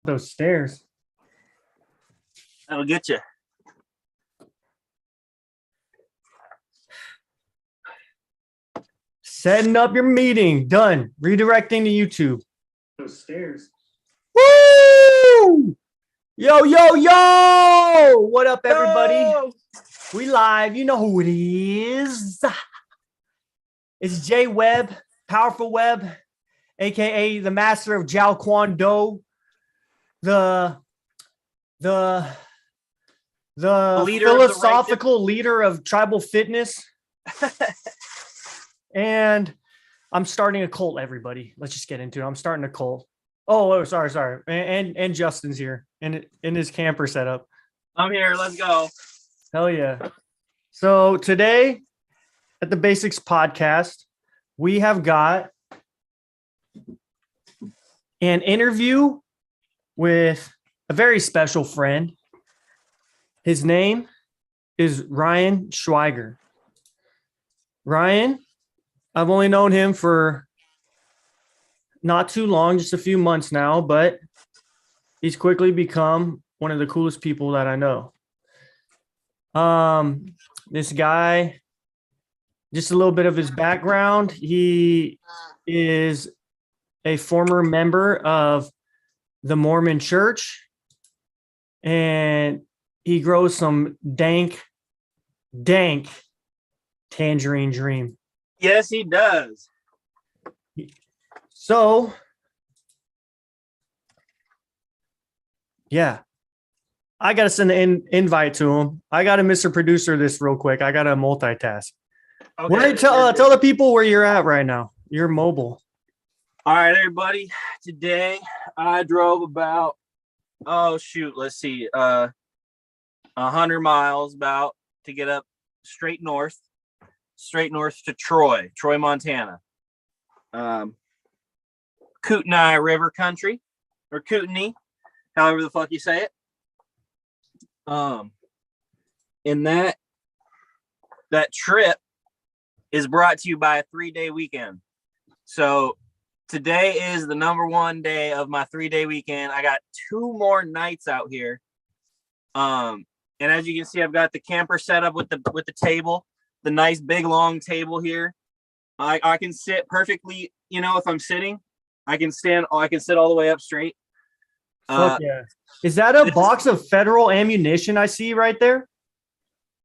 Those stairs. That'll get you. Setting up your meeting. Done. Redirecting to YouTube. Those stairs. Woo! Yo, yo, yo! What up, everybody? Yo! We live. You know who it is. It's Jay Webb, Powerful Webb, aka the master of Jiao Quan Do, the philosophical leader of tribal fitness. And I'm starting a cult, everybody. Let's just get into it. I'm starting a cult. Oh, sorry. And Justin's here in his camper setup. I'm here. Let's go. Hell yeah. So today at the Basics Podcast, we have got an interview with a very special friend. His name is Ryan Schweiger. Ryan, I've only known him for not too long, just a few months now, but he's quickly become one of the coolest people that I know. This guy, just a little bit of his background. He is a former member of the Mormon Church, and he grows some dank tangerine dream. Yes, he does. So, yeah, I got to send an invite to him. I got to Mr. Producer this real quick. I got to multitask. Okay, Tell the people where you're at right now. You're mobile. All right, everybody. Today I drove about, let's see, 100 miles about to get up straight north to Troy, Montana. Kootenai River country, or Kootenai, however the fuck you say it. And that trip is brought to you by a 3-day weekend. So today is the number one day of my 3-day weekend. I got 2 more nights out here. And as you can see, I've got the camper set up with the table, the nice big long table here. I can sit perfectly, if I'm sitting. I can sit all the way up straight. Fuck yeah. Is that a box of federal ammunition I see right there?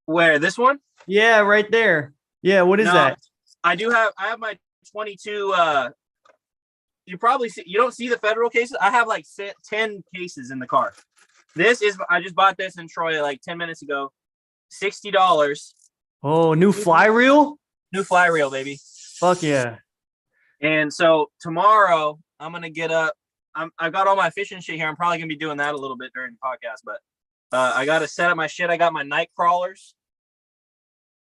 Where, this one? Yeah, right there. Yeah, what is that? I have my 22 you don't see the federal cases. I have like 10 cases in the car. I just bought this in Troy like 10 minutes ago. $60. Oh, new fly reel? New fly reel, baby. Fuck yeah. And so tomorrow I'm gonna get up. I've got all my fishing shit here. I'm probably gonna be doing that a little bit during the podcast, but I gotta set up my shit. I got my night crawlers,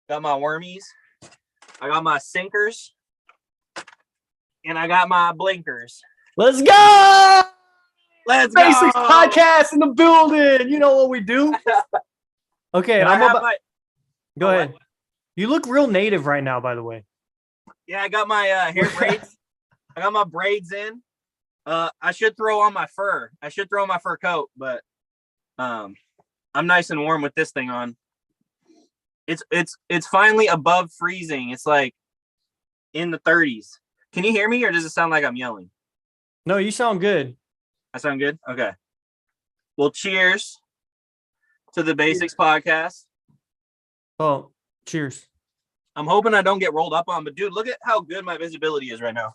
got my wormies, I got my sinkers, and I got my blinkers. Let's go! Let's Basics go! Podcast in the building. You know what we do? Okay, go ahead. You look real native right now, by the way. Yeah, I got my hair braids. I got my braids in. I should throw on my fur. I should throw on my fur coat, but I'm nice and warm with this thing on. It's finally above freezing. It's like in the 30s. Can you hear me, or does it sound like I'm yelling? No, you sound good. I sound good? Okay. Well, cheers to the Basics Podcast. Oh, cheers. I'm hoping I don't get rolled up on, but dude, look at how good my visibility is right now.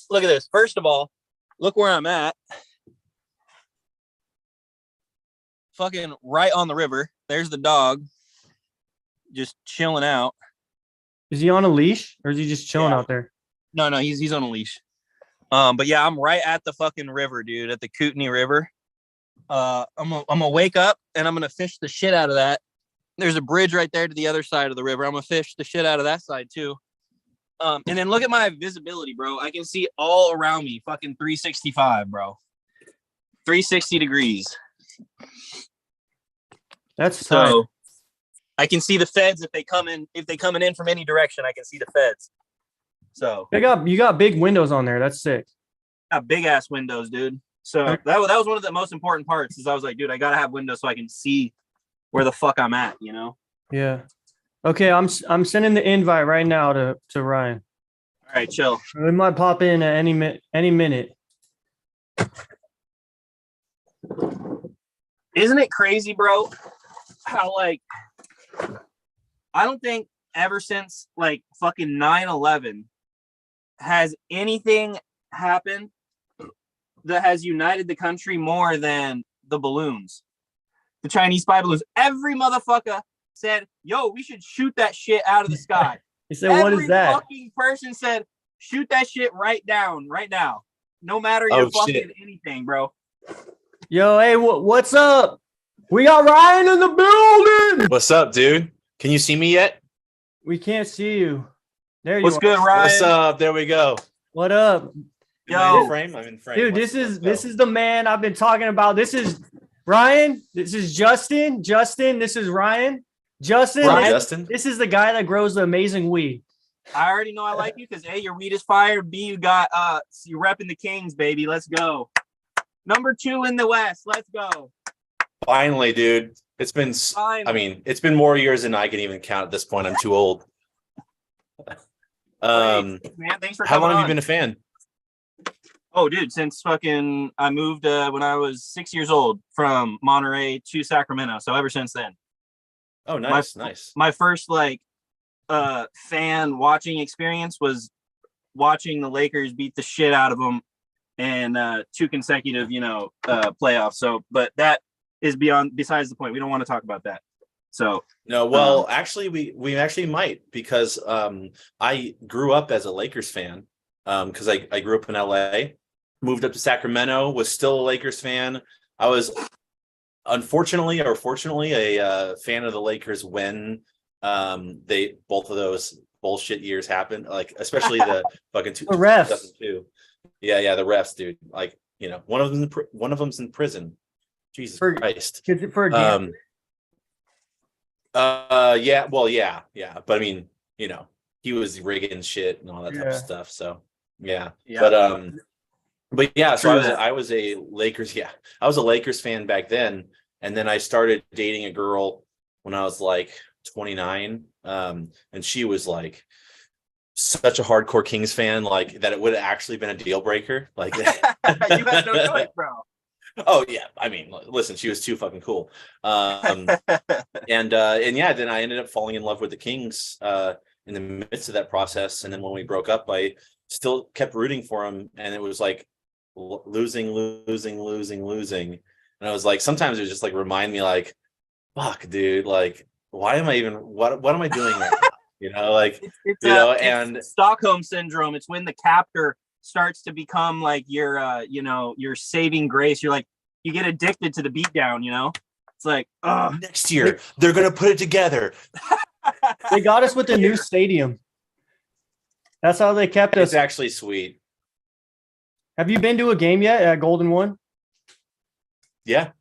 Look at this. First of all, look where I'm at. Fucking right on the river. There's the dog just chilling out. Is he on a leash, or is he just chilling out there? No, he's on a leash. But yeah, I'm right at the fucking river, dude, at the Kootenai River. I'm gonna wake up and I'm gonna fish the shit out of that. There's a bridge right there to the other side of the river. I'm gonna fish the shit out of that side too. And then look at my visibility, bro. I can see all around me, fucking 365, bro. 360 degrees. That's so tight. I can see the feds if they coming in from any direction. I can see the feds. So you got big windows on there. That's sick. Got big ass windows, dude. So that was one of the most important parts. Is I was like, dude, I gotta have windows so I can see where the fuck I'm at. You know. Yeah. Okay, I'm sending the invite right now to Ryan. All right, chill. It might pop in at any minute. Isn't it crazy, bro? How like I don't think ever since like fucking 9/11 has anything happened that has united the country more than the balloons, the Chinese spy balloons. Every motherfucker said, "Yo, we should shoot that shit out of the sky." He said, "What is that?" Every fucking person said, "Shoot that shit right down, right now, no matter your fucking anything, bro." Yo, hey, what's up? We got Ryan in the building. What's up, dude? Can you see me yet? We can't see you. There you What's are. good, Ryan? What's up? There we go. What up? Yo, I'm in frame. I'm in frame. Dude, this is the man I've been talking about. This is Ryan. This is Justin. Justin, this is Ryan. Justin, Justin. This is the guy that grows the amazing weed. I already know I like you because A, your weed is fire. B, you got you're repping the Kings, baby. Let's go. Number 2 in the West. Let's go. Finally, dude. It's been I mean, it's been more years than I can even count at this point. I'm too old. Man, thanks for how long coming have you on. been a fan? Oh, dude, since fucking I moved when I was 6 years old from Monterey to Sacramento. So ever since then. Oh, nice, nice. My first like fan watching experience was watching the Lakers beat the shit out of them and 2 consecutive, playoffs. So, but that is besides the point. We don't want to talk about that. So no, well, actually, we actually might because I grew up as a Lakers fan because I grew up in LA, moved up to Sacramento, was still a Lakers fan. I was unfortunately or fortunately a fan of the Lakers when both of those bullshit years happened, like especially the fucking the refs. 2002. Yeah, the refs, dude. Like, one of them's in prison. Jesus Christ. For a game. Yeah, but I mean, he was rigging shit and all that type of stuff. So yeah. But yeah, so I was a Lakers fan back then, and then I started dating a girl when I was like 29, and she was like such a hardcore Kings fan, like that it would have actually been a deal breaker. Like you had no choice, bro. Oh yeah, I mean, listen, she was too fucking cool. And yeah, then I ended up falling in love with the Kings in the midst of that process. And then when we broke up, I still kept rooting for him, and it was like losing. And I was like, sometimes it was just like remind me, like, fuck, dude, like, why am I even what am I doing right now? Like, and it's Stockholm syndrome. It's when the captor starts to become like your your saving grace. You're like, you get addicted to the beatdown, it's like, next year they're gonna put it together. They got us with the new stadium. That's how they kept us. It's actually sweet. Have you been to a game yet at Golden One? Yeah,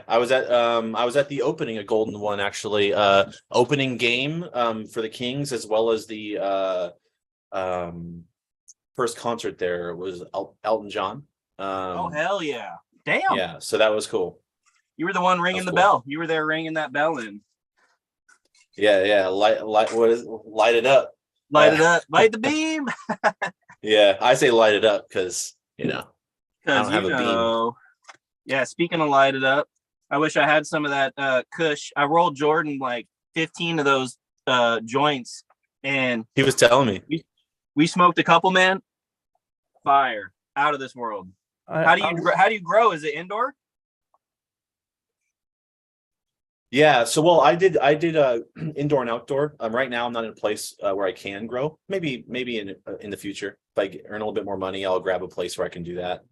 I was at the opening of Golden One, actually. Opening game for the Kings, as well as the first concert there was Elton John. Oh hell yeah! Damn. Yeah, so that was cool. You were the one ringing the bell. You were there ringing that bell in. Yeah. Light it up. Light it up. Light the beam. Yeah, I say light it up because I don't have a beam. Yeah, speaking of light it up, I wish I had some of that Kush. I rolled Jordan like 15 of those joints, and he was telling me we smoked a couple, man. Fire, out of this world. How do you grow? Is it indoor? Yeah, so I did indoor and outdoor. Right now I'm not in a place where I can grow. Maybe in the future, if I earn a little bit more money, I'll grab a place where I can do that.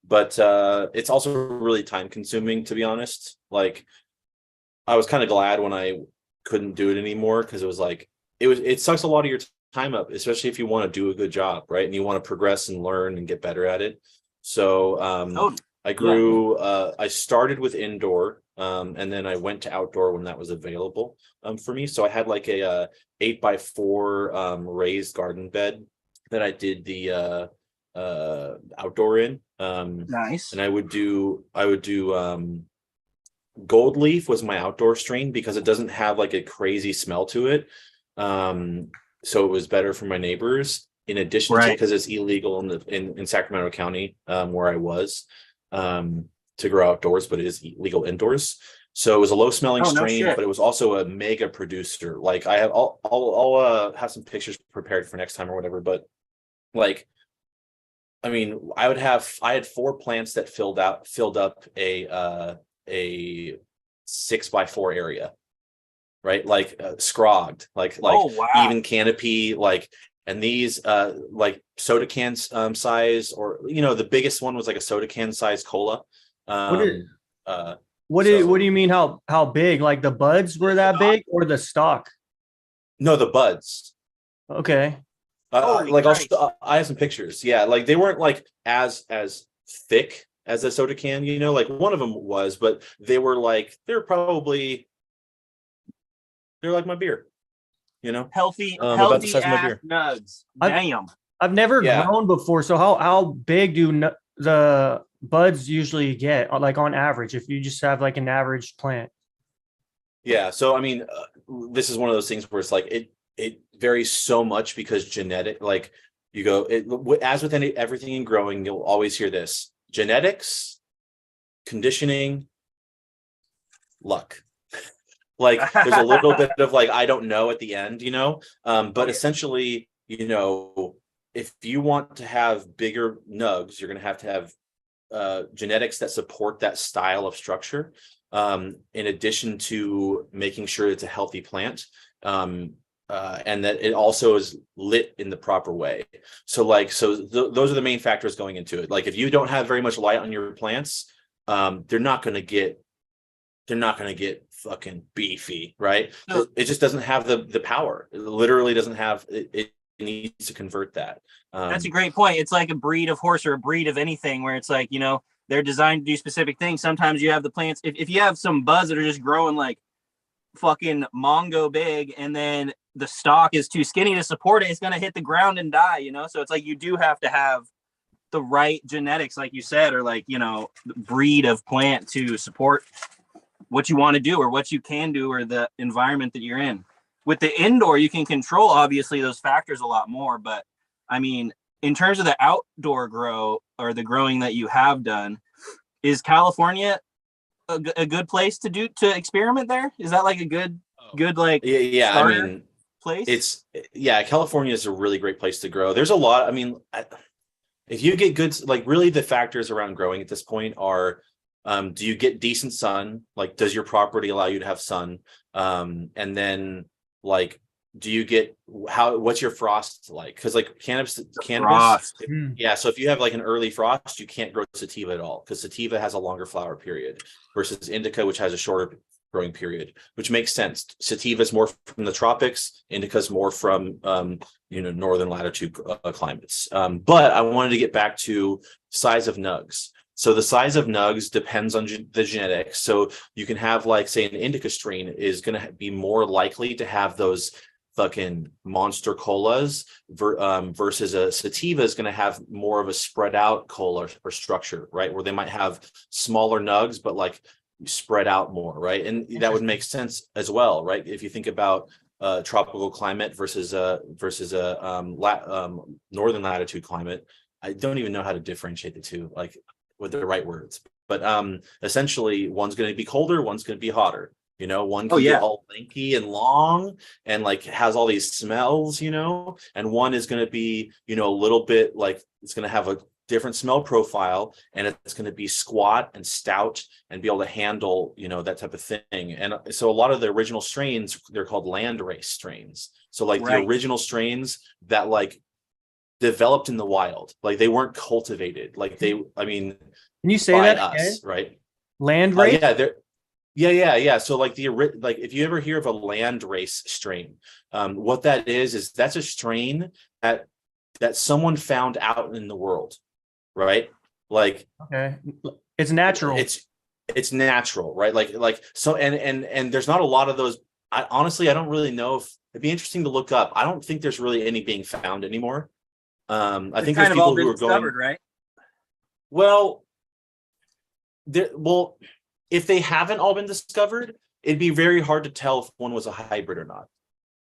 But it's also really time consuming, to be honest. Like, I was kind of glad when I couldn't do it anymore, because it was like it sucks a lot of your time up, especially if you want to do a good job, right? And you want to progress and learn and get better at it. So I grew. I started with indoor, and then I went to outdoor when that was available for me. So I had like a 8x4 raised garden bed that I did the outdoor in. Nice. And I would do gold leaf was my outdoor strain because it doesn't have like a crazy smell to it. So it was better for my neighbors, in addition to Right. because it's illegal in Sacramento County, where I was, to grow outdoors, but it is legal indoors. So it was a low smelling Oh, no strain, shit. but it was also a mega producer. Like I have, I'll have some pictures prepared for next time or whatever. But like, I mean, I had 4 plants that filled up a 6x4 area, right? Like scrogged, like Oh, wow. even canopy, like, and these like soda cans size, or the biggest one was like a soda can size cola. What is Uh, what do you mean how big? Like the buds were that big or the stalk? no, the buds. Okay. Holy Like Christ. I have some pictures. Yeah, like they weren't like as thick as a soda can, like one of them was, but they're like my beer, Healthy about the size of my ass beer. nugs. I've- Damn. I've never Yeah. grown before. So how big do the buds usually get, like on average, if you just have like an average plant? Yeah, so I mean, this is one of those things where it's like it varies so much because genetic, like you go as with everything in growing, you'll always hear this: genetics, conditioning, luck. Like there's a little bit of like I don't know at the end, but essentially, if you want to have bigger nugs, you're going to have genetics that support that style of structure, in addition to making sure it's a healthy plant, and that it also is lit in the proper way. So those are the main factors going into it. Like if you don't have very much light on your plants, they're not going to get fucking beefy, right? No. It just doesn't have the power. It literally doesn't have it needs to convert that. That's a great point. It's like a breed of horse or a breed of anything where it's like, they're designed to do specific things. Sometimes you have the plants, if you have some buds that are just growing like fucking mongo big, and then the stalk is too skinny to support it, it's going to hit the ground and die, So it's like you do have to have the right genetics, like you said, or like, breed of plant to support what you want to do or what you can do or the environment that you're in. With the indoor, you can control obviously those factors a lot more, but I mean, in terms of the outdoor grow or the growing that you have done, is California a good place to experiment there? Is that like a good like yeah I mean place? California is a really great place to grow. There's a lot. I mean, if you get good, like really the factors around growing at this point are, do you get decent sun? Like, does your property allow you to have sun? And then like, do you get what's your frost like? Because like cannabis, Frost. yeah. So if you have like an early frost, you can't grow sativa at all because sativa has a longer flower period versus indica, which has a shorter growing period, which makes sense. Sativa is more from the tropics, indica is more from northern latitude climates. But I wanted to get back to size of nugs. So the size of nugs depends on the genetics. So you can have like, say, an indica strain is going to be more likely to have those fucking monster colas versus a sativa is going to have more of a spread out cola or structure, right? Where they might have smaller nugs, but like spread out more, right? And that would make sense as well, right? If you think about tropical climate versus a northern latitude climate. I don't even know how to differentiate the two, like with the right words, but essentially one's going to be colder, one's going to be hotter. One can get all lanky and long and like has all these smells, and one is going to be, a little bit like it's going to have a different smell profile and it's going to be squat and stout and be able to handle, that type of thing. And so a lot of the original strains, they're called land race strains. So like the original strains that like developed in the wild, like they weren't cultivated, like can you say that us again? right? Land race? Yeah. So like if you ever hear of a land race strain, what that is that's a strain that someone found out in the world, right? Like, okay, it's natural. It's natural, right? Like so, and there's not a lot of those. I don't really know if it'd be interesting to look up. I don't think there's really any being found anymore. I think kind there's of all people been who are discovered, going, right? well, well, if they haven't all been discovered, it'd be very hard to tell if one was a hybrid or not,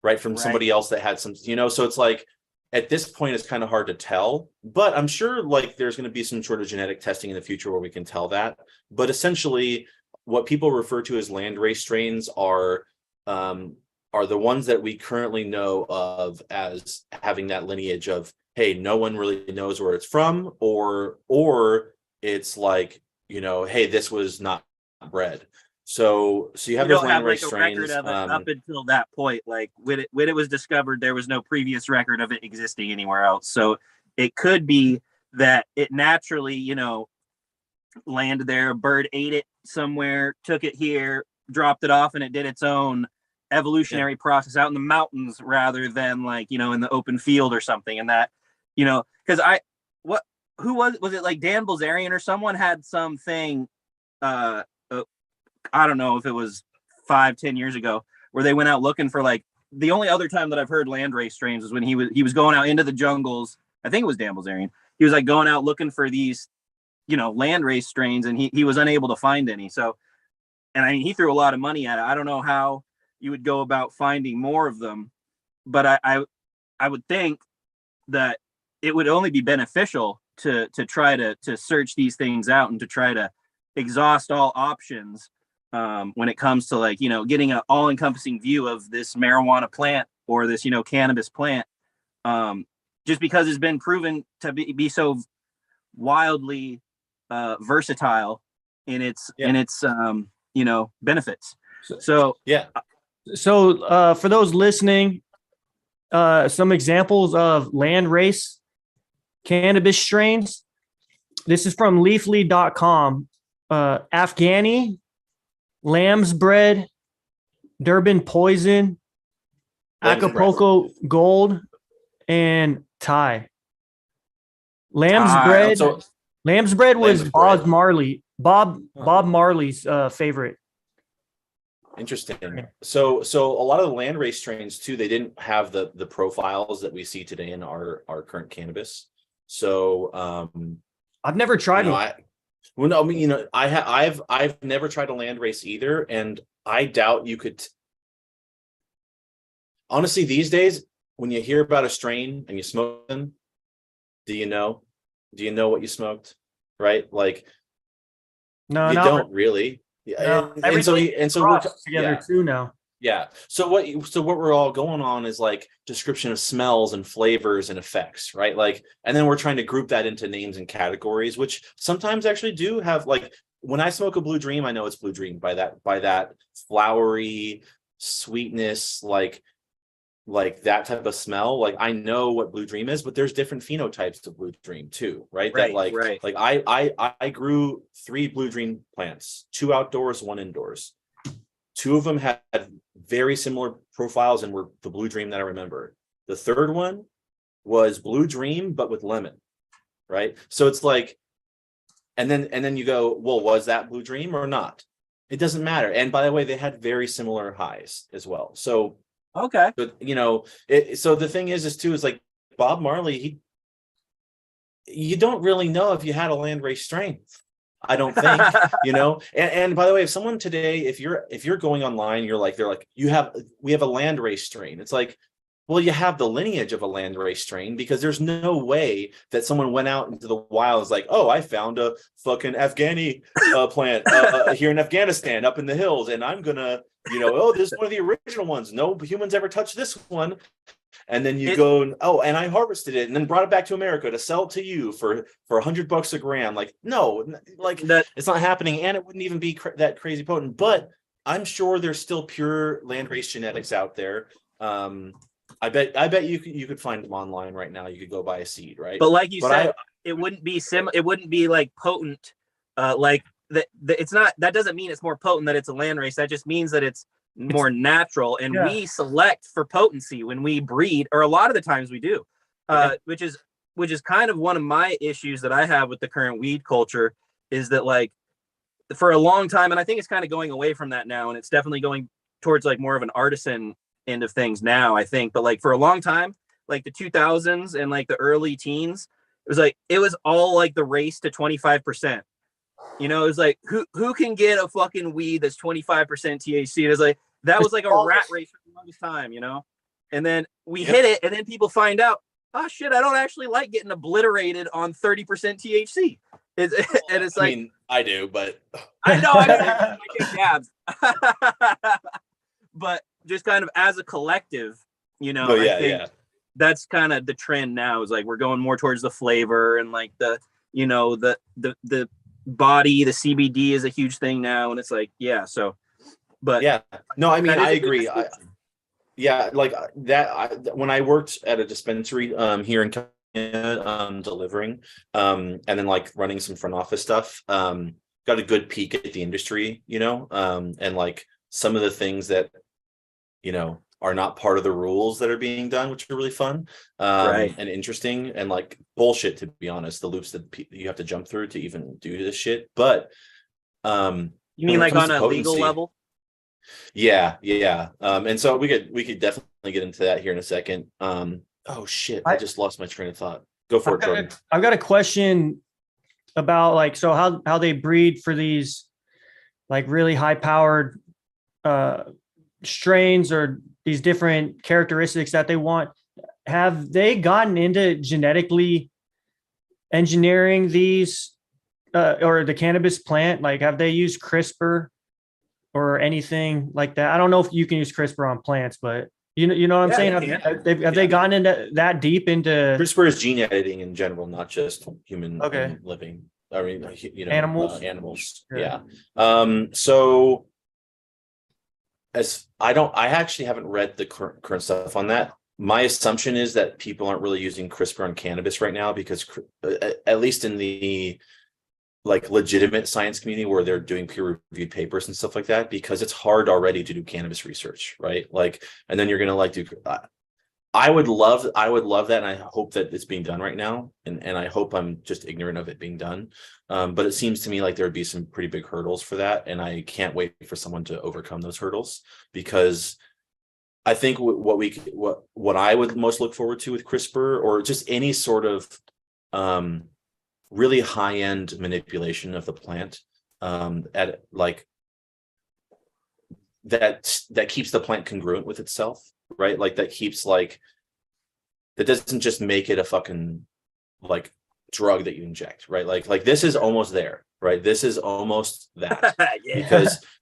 right? From Right. somebody else that had some, so it's like at this point, it's kind of hard to tell, but I'm sure like there's going to be some sort of genetic testing in the future where we can tell that. But essentially, what people refer to as landrace strains are the ones that we currently know of as having that lineage of, hey, no one really knows where it's from, or it's like, hey, this was not bred. So you have We those don't have landrace like a record strains. of it up until that point. Like when it was discovered, there was no previous record of it existing anywhere else. So it could be that it naturally, landed there. A bird ate it somewhere, took it here, dropped it off, and it did its own evolutionary process out in the mountains rather than like, in the open field or something. And that, because who was it like Dan Bilzerian or someone had something, I don't know if it was 5-10 years ago, where they went out looking for like the only other time that I've heard landrace strains was when he was going out into the jungles. I think it was Dan Bilzerian. He was like going out looking for these, landrace strains, and he was unable to find any. So, and I mean, he threw a lot of money at it. I don't know how you would go about finding more of them, but I would think that it would only be beneficial to try to search these things out and to try to exhaust all options when it comes to like, getting an all-encompassing view of this marijuana plant or this, cannabis plant, just because it's been proven to be so wildly versatile in its benefits. So Yeah. So for those listening, some examples of landrace cannabis strains. This is from leafly.com. Afghani, Lamb's Bread, Durban Poison, Lamb's Acapulco Gold, and Thai. Lamb's Thai, Bread. So Lamb's Bread was Lamb's Bob Bread. Marley. Bob Marley's favorite. interesting. So a lot of the landrace strains too, they didn't have the profiles that we see today in our current cannabis. So I've never tried one. I've never tried a landrace either, and I doubt you could. Honestly, these days, when you hear about a strain and you smoke them, do you know what you smoked? Right? Like, No, you not don't really. No, And so we're together too now. Yeah. So what we're all going on is like description of smells and flavors and effects, right? Like, and then we're trying to group that into names and categories, which sometimes actually do have, like, when I smoke a Blue Dream, I know it's Blue Dream by that flowery sweetness, like that type of smell. Like, I know what Blue Dream is, but there's different phenotypes of Blue Dream too, right? Right, Like I grew 3 Blue Dream plants, 2 outdoors, 1 indoors. 2 of them had very similar profiles and were the Blue Dream that I remember. The third one was Blue Dream, but with lemon, right? So it's like, and then you go, well, was that Blue Dream or not? It doesn't matter. And by the way, they had very similar highs as well. So, okay. but so the thing is like Bob Marley, you don't really know if you had a landrace strain. I don't think, and by the way, if someone today, if you're going online, they're like, we have a landrace strain. It's like, well, you have the lineage of a landrace strain, because there's no way that someone went out into the wild is like, oh, I found a fucking Afghani plant here in Afghanistan up in the hills, and I'm gonna, oh, this is one of the original ones. No humans ever touched this one. And then you go, and I harvested it and then brought it back to America to sell it to you for $100 a gram. Like, no, like it's not happening, and it wouldn't even be that crazy potent. But I'm sure there's still pure landrace genetics out there. I bet you could find them online right now. You could go buy a seed, right? But like you said, it wouldn't be it wouldn't be like potent, like that. It's not. That doesn't mean it's more potent that it's a landrace. That just means that it's more natural, and we select for potency when we breed, or a lot of the times we do, which is kind of one of my issues that I have with the current weed culture, is that like for a long time, and I think it's kind of going away from that now, and it's definitely going towards like more of an artisan end of things now, I think, but like for a long time like the 2000s and like the early teens, it was all like the race to 25%. You know, it was like who can get a fucking weed that's 25% THC? It was like that was like a rat race for the longest time, you know. And then we hit it, and then people find out, oh shit, I don't actually like getting obliterated on 30% THC. And it's like, I mean, I do, but I know I take dabs, but just kind of as a collective, you know, I think that's kind of the trend now. Is like we're going more towards the flavor and like the, you know, the body, the CBD is a huge thing now, and it's like, yeah. So, but yeah, no, I mean, I agree. Yeah, like that. When I worked at a dispensary here in California, delivering, and then like running some front office stuff, got a good peek at the industry, you know, and like some of the things that, you know, are not part of the rules that are being done, which are really fun, right, and interesting, and like bullshit, to be honest, the loops that you have to jump through to even do this shit. But you mean like on a legal level? Yeah. And so we could definitely get into that here in a second. Oh shit, I just lost my train of thought. Go for it, Jordan. I've got a question about like, so how they breed for these like really high powered strains or these different characteristics that they want. Have they gotten into genetically engineering these or the cannabis plant? Like, have they used CRISPR or anything like that? I don't know if you can use CRISPR on plants, but you know what I'm saying? Have they gotten into that deep into CRISPR is gene editing in general, not just human living. I mean, you know, animals. Yeah. So I actually haven't read the current stuff on that. My assumption is that people aren't really using CRISPR on cannabis right now because at least in the like legitimate science community where they're doing peer reviewed papers and stuff like that, because it's hard already to do cannabis research, right? Like, and then you're going to like do, I would love that. And I hope that it's being done right now. And I hope I'm just ignorant of it being done. But it seems to me like there would be some pretty big hurdles for that. And I can't wait for someone to overcome those hurdles, because I think what I would most look forward to with CRISPR or just any sort of, really high-end manipulation of the plant at like that keeps the plant congruent with itself, right? Like that keeps like that doesn't just make it a fucking like drug that you inject, right? Like this is almost there, right? This is almost that.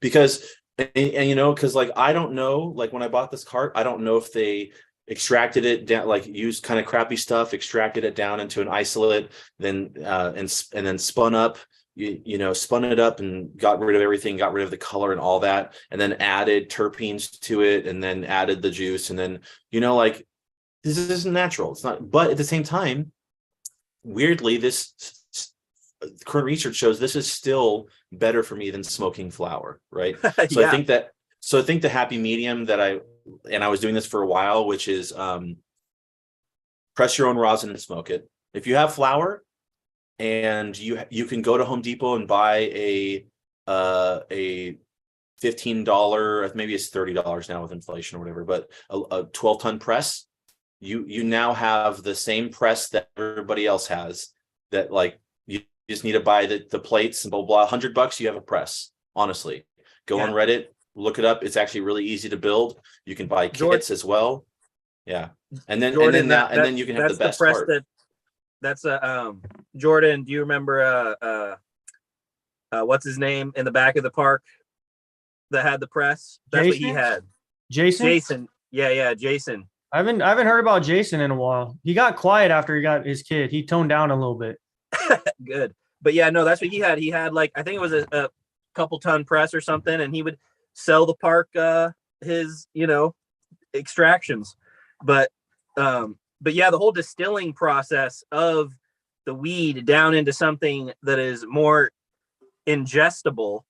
because and you know, because like I don't know, like when I bought this cart, I don't know if they extracted it down, like used kind of crappy stuff, extracted it down into an isolate, then and then spun it up and got rid of everything, got rid of the color and all that, and then added terpenes to it, and then added the juice, and then, you know, like this isn't natural. It's not. But at the same time, weirdly, this current research shows this is still better for me than smoking flower, right? So I think the happy medium that I was doing this for a while, which is press your own rosin and smoke it. If you have flower and you can go to Home Depot and buy a $15, maybe it's $30 now with inflation or whatever, but a 12-ton press, you now have the same press that everybody else has, that like you just need to buy the plates and blah, blah, $100, you have a press. Honestly, go on Reddit, look it up. It's actually really easy to build. You can buy kits as well. Yeah. And then Jordan, then you can have the best part. That's Jordan, do you remember what's his name in the back of the park that had the press? That's Jason? What he had. Jason. Yeah, Jason. I haven't heard about Jason in a while. He got quiet after he got his kid. He toned down a little bit. Good. But yeah, no, that's what he had. He had like, I think it was a couple ton press or something, and he would sell the park his, you know, extractions. But yeah, the whole distilling process of the weed down into something that is more ingestible,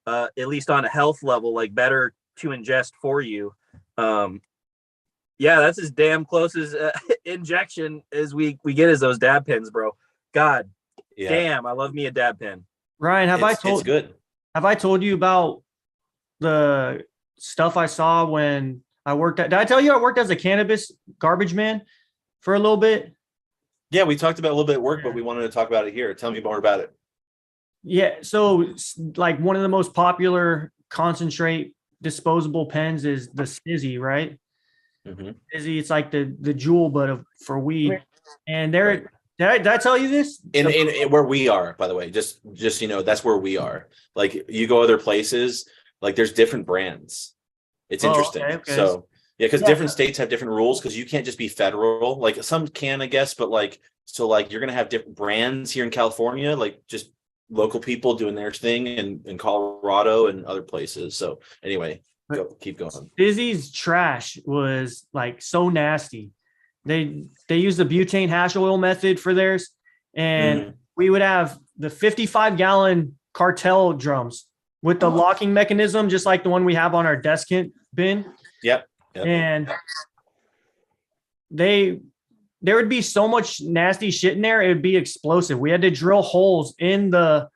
at least on a health level, like better to ingest for you. Yeah, that's as damn close as injection as we get as those dab pens, bro. God damn, I love me a dab pen. Ryan, have I told you about the stuff I saw when I worked did I tell you I worked as a cannabis garbage man? for a little bit? Yeah, we talked about a little bit of work, but we wanted to talk about it here. Tell me more about it. Yeah. So like one of the most popular concentrate disposable pens is the Stizzy, right? Mm-hmm. Stizzy, it's like the jewel, but for weed. And Right. did I tell you this? In where we are, by the way, just that's where we are. Like you go other places, like there's different brands. It's interesting. Okay. So yeah, because different states have different rules because you can't just be federal. Like some can, I guess, but like you're gonna have different brands here in California, like just local people doing their thing in Colorado and other places. So anyway, keep going. Dizzy's trash was like so nasty. They used the butane hash oil method for theirs, and we would have the 55-gallon cartel drums with the locking mechanism, just like the one we have on our desk bin. Yep. And there would be so much nasty shit in there, it would be explosive. We had to drill holes in the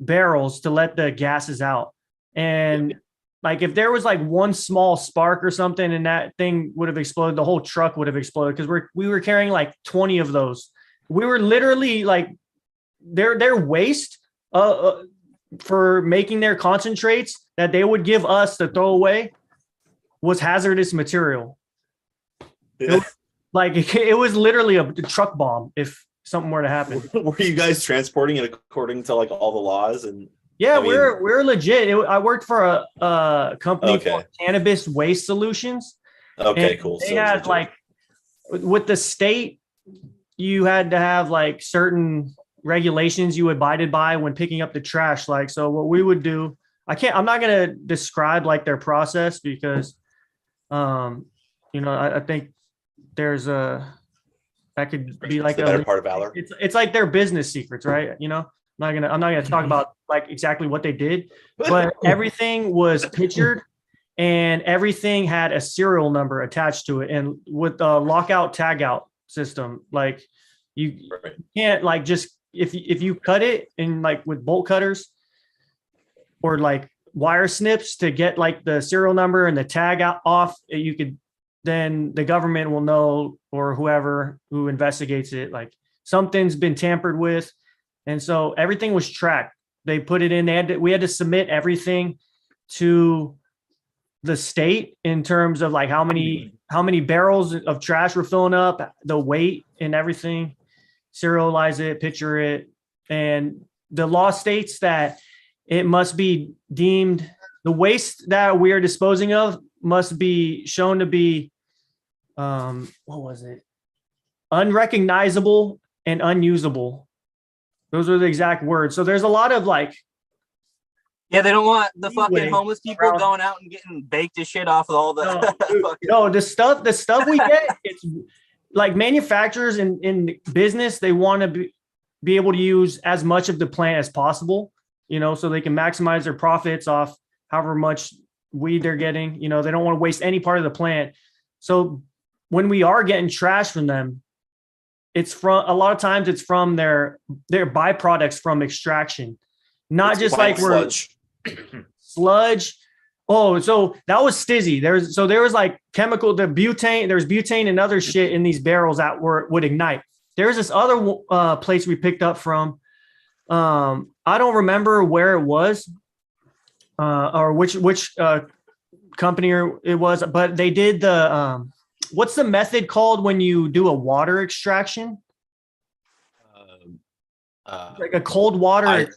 barrels to let the gases out. And like if there was like one small spark or something and that thing would have exploded, the whole truck would have exploded because we were carrying like 20 of those. We were literally like their waste for making their concentrates that they would give us to throw away was hazardous material. Yeah. It was literally a truck bomb if something were to happen. Were you guys transporting it according to like all the laws? And yeah, we're legit. I worked for a company called Cannabis Waste Solutions. Okay, cool. They had like with the state, you had to have like certain regulations you abided by when picking up the trash. Like, so what we would do, I'm not going to describe like their process because, I think there's that could be like the better part of valor. It's like their business secrets, right? I'm not gonna talk about like exactly what they did, but everything was pictured and everything had a serial number attached to it. And with the lockout tagout system, like you can't like just if you cut it in like with bolt cutters or like wire snips to get like the serial number and the tag off, you could then the government will know, or whoever who investigates it, like something's been tampered with. And so everything was tracked. They put it in, we had to submit everything to the state in terms of like how many barrels of trash we're filling up, the weight and everything, serialize it, picture it. And the law states that it must be deemed, the waste that we are disposing of must be shown to be, what was it? Unrecognizable and unusable. Those are the exact words. So there's a lot of like, yeah, they don't want the fucking homeless people going out and getting baked as shit off of all the. No, the stuff we get, it's like manufacturers in business, they want to be able to use as much of the plant as possible, so they can maximize their profits off however much weed they're getting. They don't want to waste any part of the plant. So when we are getting trash from them, it's from a lot of times it's from their byproducts from extraction, not just like sludge. Oh, so that was Stizzy. There was like chemical, there's butane and other shit in these barrels that would ignite. There's this other place we picked up from. I don't remember where it was or which company it was, but they did the what's the method called when you do a water extraction? Like a cold water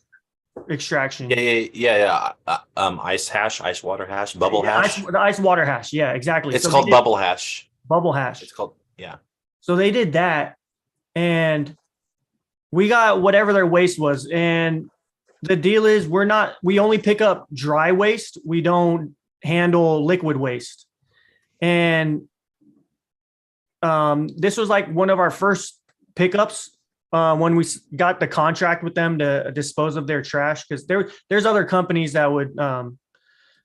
extraction. Yeah. Ice water hash, bubble hash. The ice water hash. Yeah, exactly. It's called bubble hash. Bubble hash. It's called, yeah. So they did that, and we got whatever their waste was. And the deal is we only pick up dry waste. We don't handle liquid waste. And this was like one of our first pickups when we got the contract with them to dispose of their trash, because there's other companies that would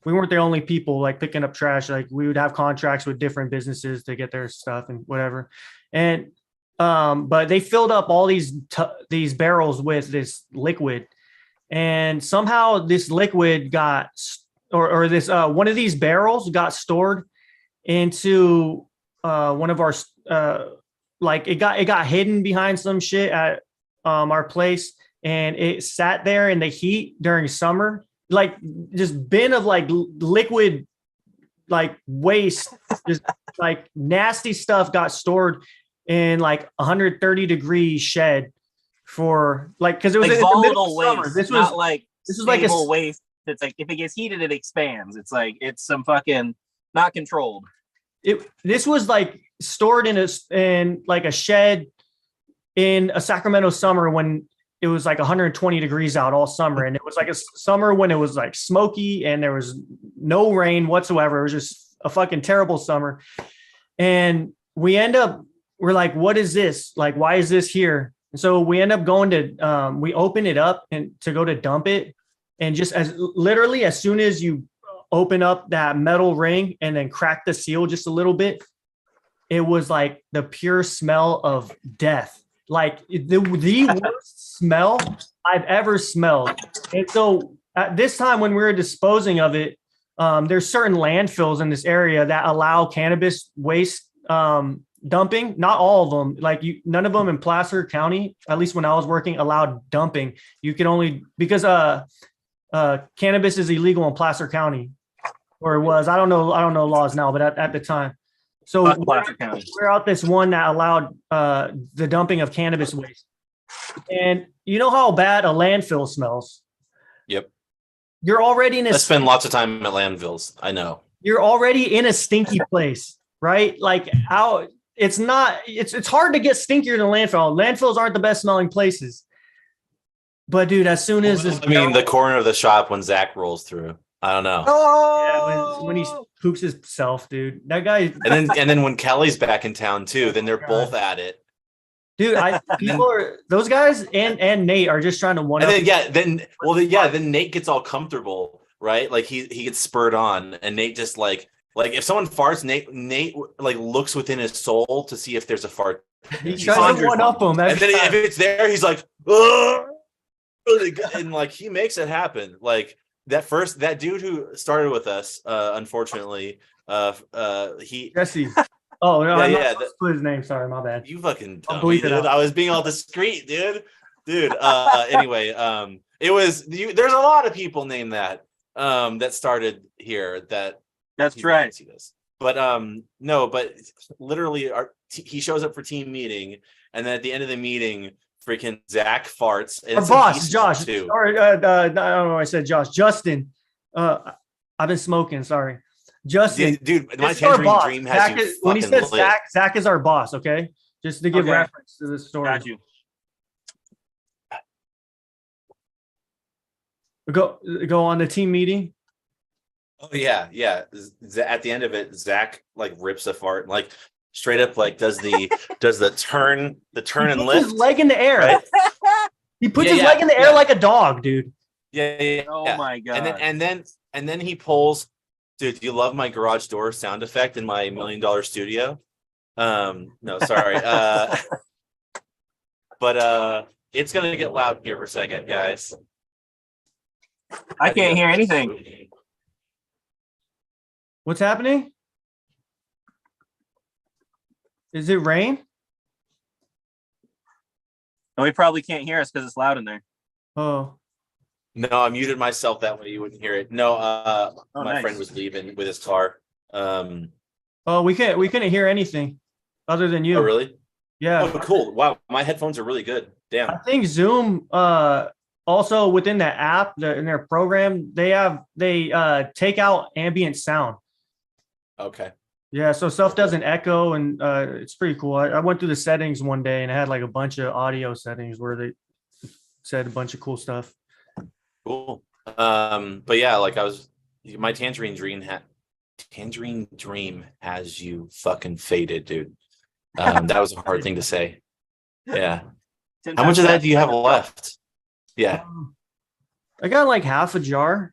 we weren't the only people like picking up trash. Like we would have contracts with different businesses to get their stuff and whatever. And but they filled up all these barrels with this liquid, and somehow this liquid got or this one of these barrels got stored into one of our like it got hidden behind some shit at our place, and it sat there in the heat during summer, like just bin of like liquid like waste, just like nasty stuff got stored in like 130-degree shed for like because it was like in the middle volatile of summer. waste. This not was like this was like a stable waste. It's like if it gets heated, it expands. It's like it's some fucking not controlled. this was like stored in like a shed in a Sacramento summer when it was like 120 degrees out all summer, and it was like a summer when it was like smoky and there was no rain whatsoever. It was just a fucking terrible summer, and we're like, what is this? Like, why is this here? And so we end up going to we open it up and to go to dump it, and just as soon as you open up that metal ring and then crack the seal just a little bit, it was like the pure smell of death. Like the worst smell I've ever smelled. And so at this time when we were disposing of it, there's certain landfills in this area that allow cannabis waste dumping. Not all of them. Like none of them in Placer County, at least when I was working, allowed dumping. You can only because cannabis is illegal in Placer County, or it was. I don't know laws now, but at the time. So we're out this one that allowed the dumping of cannabis waste. And you know how bad a landfill smells? Yep. You're already in I spend lots of time at landfills. I know. You're already in a stinky place, right? Like it's hard to get stinkier than landfill. Landfills aren't the best smelling places. But dude, as soon as the corner of the shop when Zach rolls through. I don't know. Oh, yeah, when he poops himself, dude. That guy. And then when Kelly's back in town too, then they're both at it. Dude, those guys and Nate are just trying to one up. Then Nate gets all comfortable, right? Like he gets spurred on, and Nate just like if someone farts, Nate like looks within his soul to see if there's a fart. He's trying to one up him. And then if it's there, he's like, oh, and like he makes it happen. Like that dude who started with us, unfortunately, Jesse. Oh no, yeah. Put his name. Sorry, my bad. You fucking dummy, dude. I was being all discreet, dude. Anyway, it was there's a lot of people named that that started here. That's right. See this. But no, but literally, he shows up for team meeting, and then at the end of the meeting, freaking Zach farts. And our boss, Josh. Too. Or I don't know. I said Josh. Justin. I've been smoking. Sorry. Justin, dude, my tangerine dream has Zach you. When he says Zach is our boss, okay? Just to give reference to the story. Got you. Go on the team meeting. Oh yeah. At the end of it, Zach like rips a fart, like straight up, like does the turn and lift. His leg in the air. Right? He puts his leg in the air like a dog, dude. Yeah. Oh my god. And then he pulls. Dude, do you love my garage door sound effect in my $1 million studio? No, sorry. But it's gonna get loud here for a second, guys. I can't hear anything. What's happening? Is it rain? No, he probably can't hear us because it's loud in there. Oh. No, I muted myself that way you wouldn't hear it. No, my nice. friend was leaving with his car. Oh, we couldn't hear anything other than you. Oh, really? Yeah. Oh, cool. Wow, my headphones are really good. Damn. I think Zoom also within the app, in their program, they take out ambient sound. Okay. Yeah, so stuff doesn't echo, and it's pretty cool. I went through the settings one day and it had like a bunch of audio settings where they said a bunch of cool stuff. Cool. But yeah, like my tangerine dream has you fucking faded, dude. That was a hard thing to say. Yeah. How much of that do you have left? Yeah. I got like half a jar.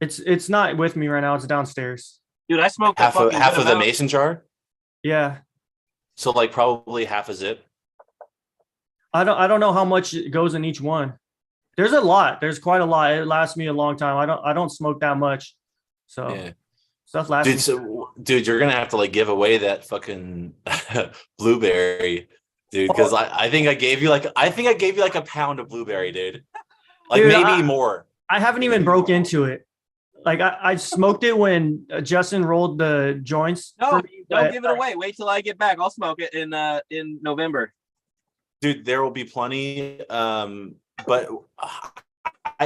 It's not with me right now. It's downstairs. Dude, I smoked half of the mason jar. Yeah. So like probably half a zip. I don't know how much goes in each one. There's a lot. There's quite a lot. It lasts me a long time. I don't smoke that much. So yeah. Stuff lasts. Dude, you're gonna have to like give away that fucking blueberry, dude. Because I think I gave you like a pound of blueberry, dude. Like Dude, maybe more. I haven't even broke into it. Like I smoked it when Justin rolled the joints. No, for me, don't give it away. Wait till I get back. I'll smoke it in November. Dude, there will be plenty. But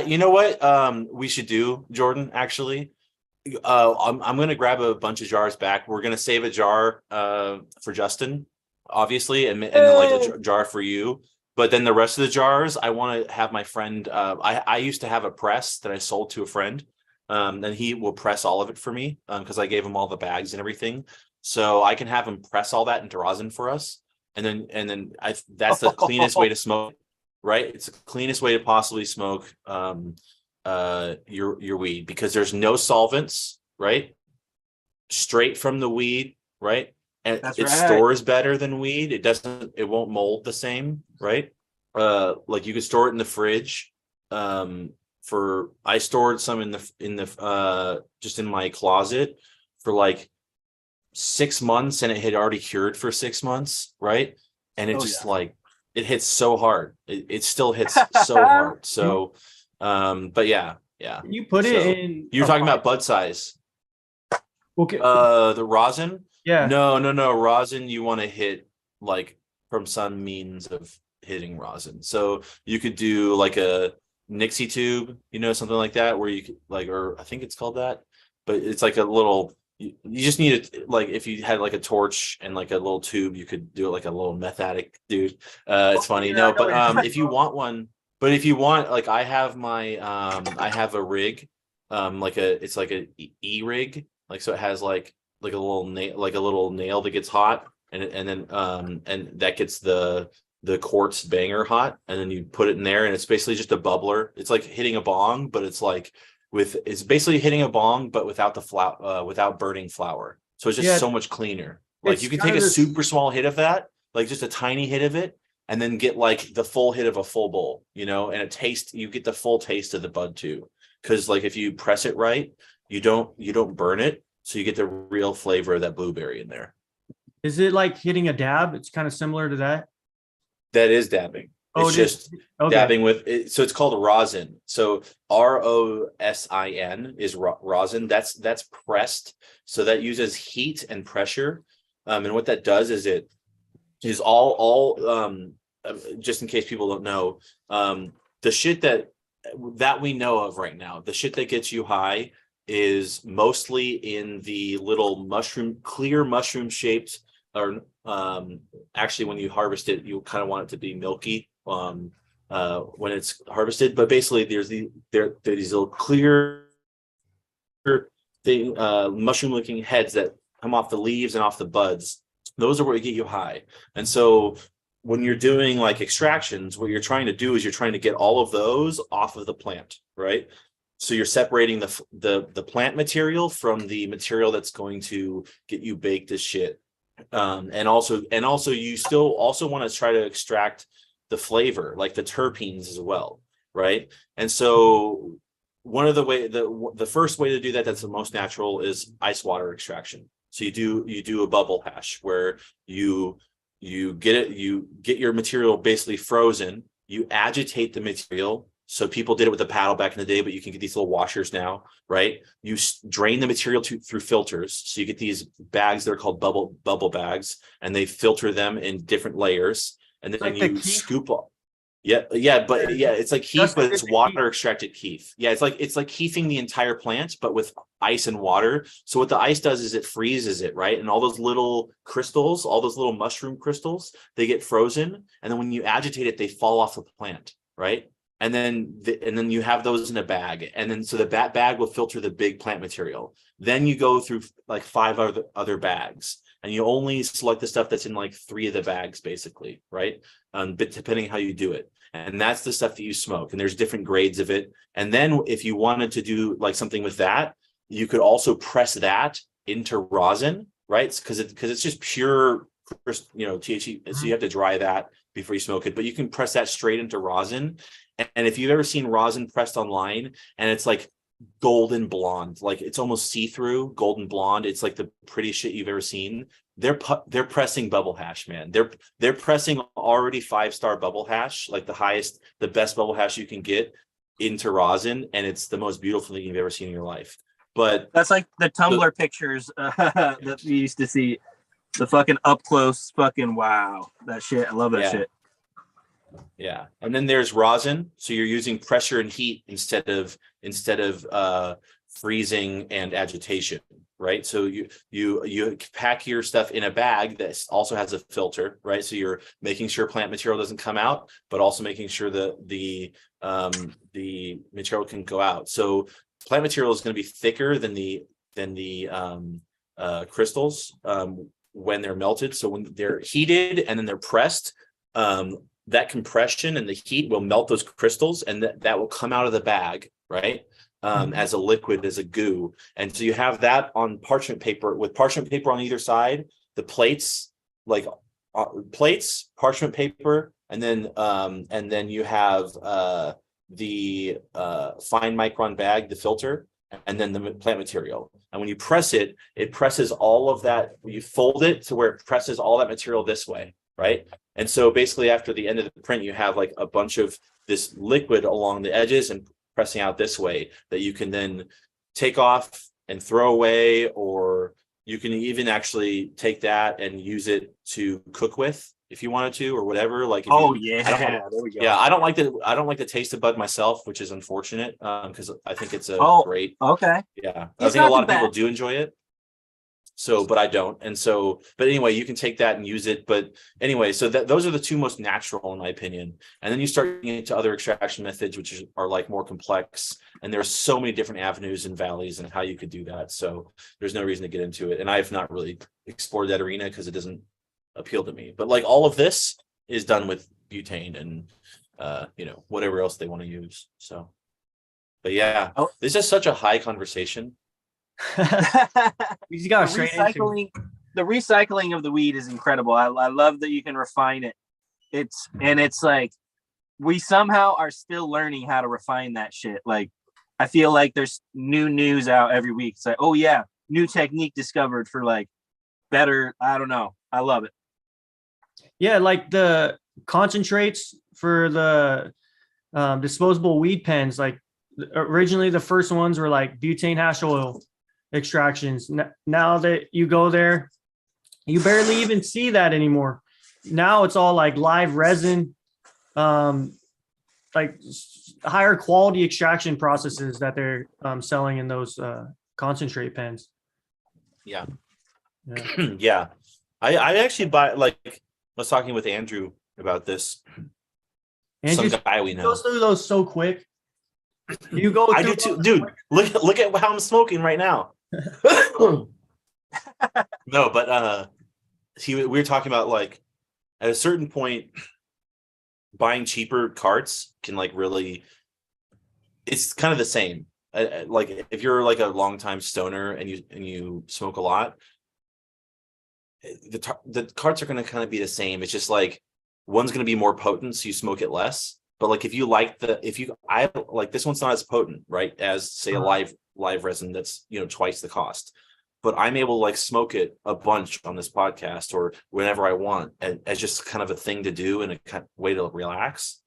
you know what? We should do, Jordan. Actually, I'm gonna grab a bunch of jars back. We're gonna save a jar for Justin, obviously, and then like a jar for you. But then the rest of the jars, I want to have my friend. I used to have a press that I sold to a friend. And he will press all of it for me because I gave him all the bags and everything. So I can have him press all that into rosin for us. And then that's the cleanest way to smoke, right? It's the cleanest way to possibly smoke your weed because there's no solvents, right? Straight from the weed, right? And it stores better than weed. It won't mold the same, right? Like you could store it in the fridge. I stored some in the just in my closet for like 6 months and it had already cured for 6 months, right? And it like it hits so hard. It still hits so hard. So but yeah. You put it in. You're talking about bud size. Okay. The rosin? Yeah. No. Rosin you want to hit like from some means of hitting rosin. So you could do like a Nixie tube, something like that, where you could like, or I think it's called that, but it's like a little. You just need it. Like if you had like a torch and like a little tube, you could do it like a little meth addict dude. It's funny, yeah, but if you want one, but if you want, like I have my, I have a rig, it's like a E rig, like so it has like a little nail that gets hot, and then and that gets the quartz banger hot, and then you put it in there and it's basically just a bubbler. It's like hitting a bong, but it's basically hitting a bong but without the without burning flour, so it's just so much cleaner. Like you can take a super small hit of that, like just a tiny hit of it, and then get like the full hit of a full bowl, and you get the full taste of the bud too, because like if you press it right, you don't burn it, so you get the real flavor of that blueberry in there. Is it like hitting a dab? It's kind of similar to that. That is dabbing. It's just dabbing with it. So it's called rosin. So ROSIN is rosin. That's pressed. So that uses heat and pressure. And what that does is it is all just in case people don't know, the shit that we know of right now, the shit that gets you high is mostly in the little clear mushroom shaped, or actually when you harvest it, you kind of want it to be milky when it's harvested. But basically there's these little clear thing, mushroom looking heads that come off the leaves and off the buds. Those are what get you high. And so when you're doing like extractions, what you're trying to do is you're trying to get all of those off of the plant, right? So you're separating the plant material from the material that's going to get you baked as shit. And also you still also want to try to extract the flavor, like the terpenes as well, right? And so one of the first way to do that, that's the most natural, is ice water extraction. So you do a bubble hash where you get your material basically frozen, you agitate the material. So people did it with a paddle back in the day, but you can get these little washers now, right? You drain the material through filters. So you get these bags that are called bubble bags, and they filter them in different layers. And then you scoop up. Yeah, it's like keef, but it's water extracted keef. Yeah, it's like keefing the entire plant, but with ice and water. So what the ice does is it freezes it, right? And all those little crystals, all those little mushroom crystals, they get frozen. And then when you agitate it, they fall off the plant, right? And then you have those in a bag, and then so that bag will filter the big plant material. Then you go through like 5 other bags, and you only select the stuff that's in like 3 of the bags, basically, right? But depending how you do it, and that's the stuff that you smoke. And there's different grades of it. And then if you wanted to do like something with that, you could also press that into rosin, right? Because it's just pure, THC. So you have to dry that before you smoke it, but you can press that straight into rosin. And if you've ever seen rosin pressed online, and it's like golden blonde, like it's almost see-through golden blonde. It's like the prettiest shit you've ever seen. They're pressing bubble hash, man. They're pressing already 5-star bubble hash, like the best bubble hash you can get into rosin, and it's the most beautiful thing you've ever seen in your life. But That's like the Tumblr pictures that we used to see. The fucking up close, fucking wow, that shit. I love that shit. Yeah, and then there's rosin, so you're using pressure and heat instead of freezing and agitation, right? So you pack your stuff in a bag that also has a filter, right? So you're making sure plant material doesn't come out, but also making sure that the material can go out. So plant material is going to be thicker than the crystals when they're melted. So when they're heated and then they're pressed, that compression and the heat will melt those crystals, and that will come out of the bag, right? As a liquid, as a goo. And so you have that on parchment paper, with parchment paper on either side, the plates, like parchment paper, and then you have the fine micron bag, the filter, and then the plant material. And when you press it, it presses all of that. You fold it to where it presses all that material this way, right? And so basically after the end of the print, you have like a bunch of this liquid along the edges and pressing out this way that you can then take off and throw away, or you can even actually take that and use it to cook with if you wanted to, or whatever. Like, there we go. Yeah, I don't like the taste of bud myself, which is unfortunate, because I think it's great. Okay. Yeah, I think a lot of people do enjoy it. So, but I don't. And so, but anyway, you can take that and use it. But anyway, so those are the two most natural, in my opinion. And then you start getting into other extraction methods, which are like more complex. And there's so many different avenues and valleys and how you could do that. So there's no reason to get into it. And I've not really explored that arena because it doesn't appeal to me. But like all of this is done with butane and whatever else they want to use. So, but yeah, this is such a high conversation. You got the recycling of the weed is incredible. I love that you can refine it. It's like we somehow are still learning how to refine that shit. Like I feel like there's new news out every week. It's like, oh yeah, new technique discovered for like better. I don't know. I love it. Yeah, like the concentrates for the disposable weed pens. Like originally, the first ones were like butane hash oil extractions. Now that you go there, you barely even see that anymore. Now it's all like live resin, like higher quality extraction processes that they're selling in those concentrate pens. Yeah. Yeah. I actually buy, like, I was talking with Andrew about this. Andrew, some guy we know goes through those so quick. You go. I do too, dude. Look at how I'm smoking right now. No, but we were talking about, like, at a certain point, buying cheaper carts can, like, really, it's kind of the same. Like if you're like a longtime stoner and you smoke a lot, the carts are going to kind of be the same. It's just like one's going to be more potent, so you smoke it less. But like I like this one's not as potent, right, as say a live resin that's twice the cost. But I'm able to like smoke it a bunch on this podcast or whenever I want, and as just kind of a thing to do and a kind of way to relax,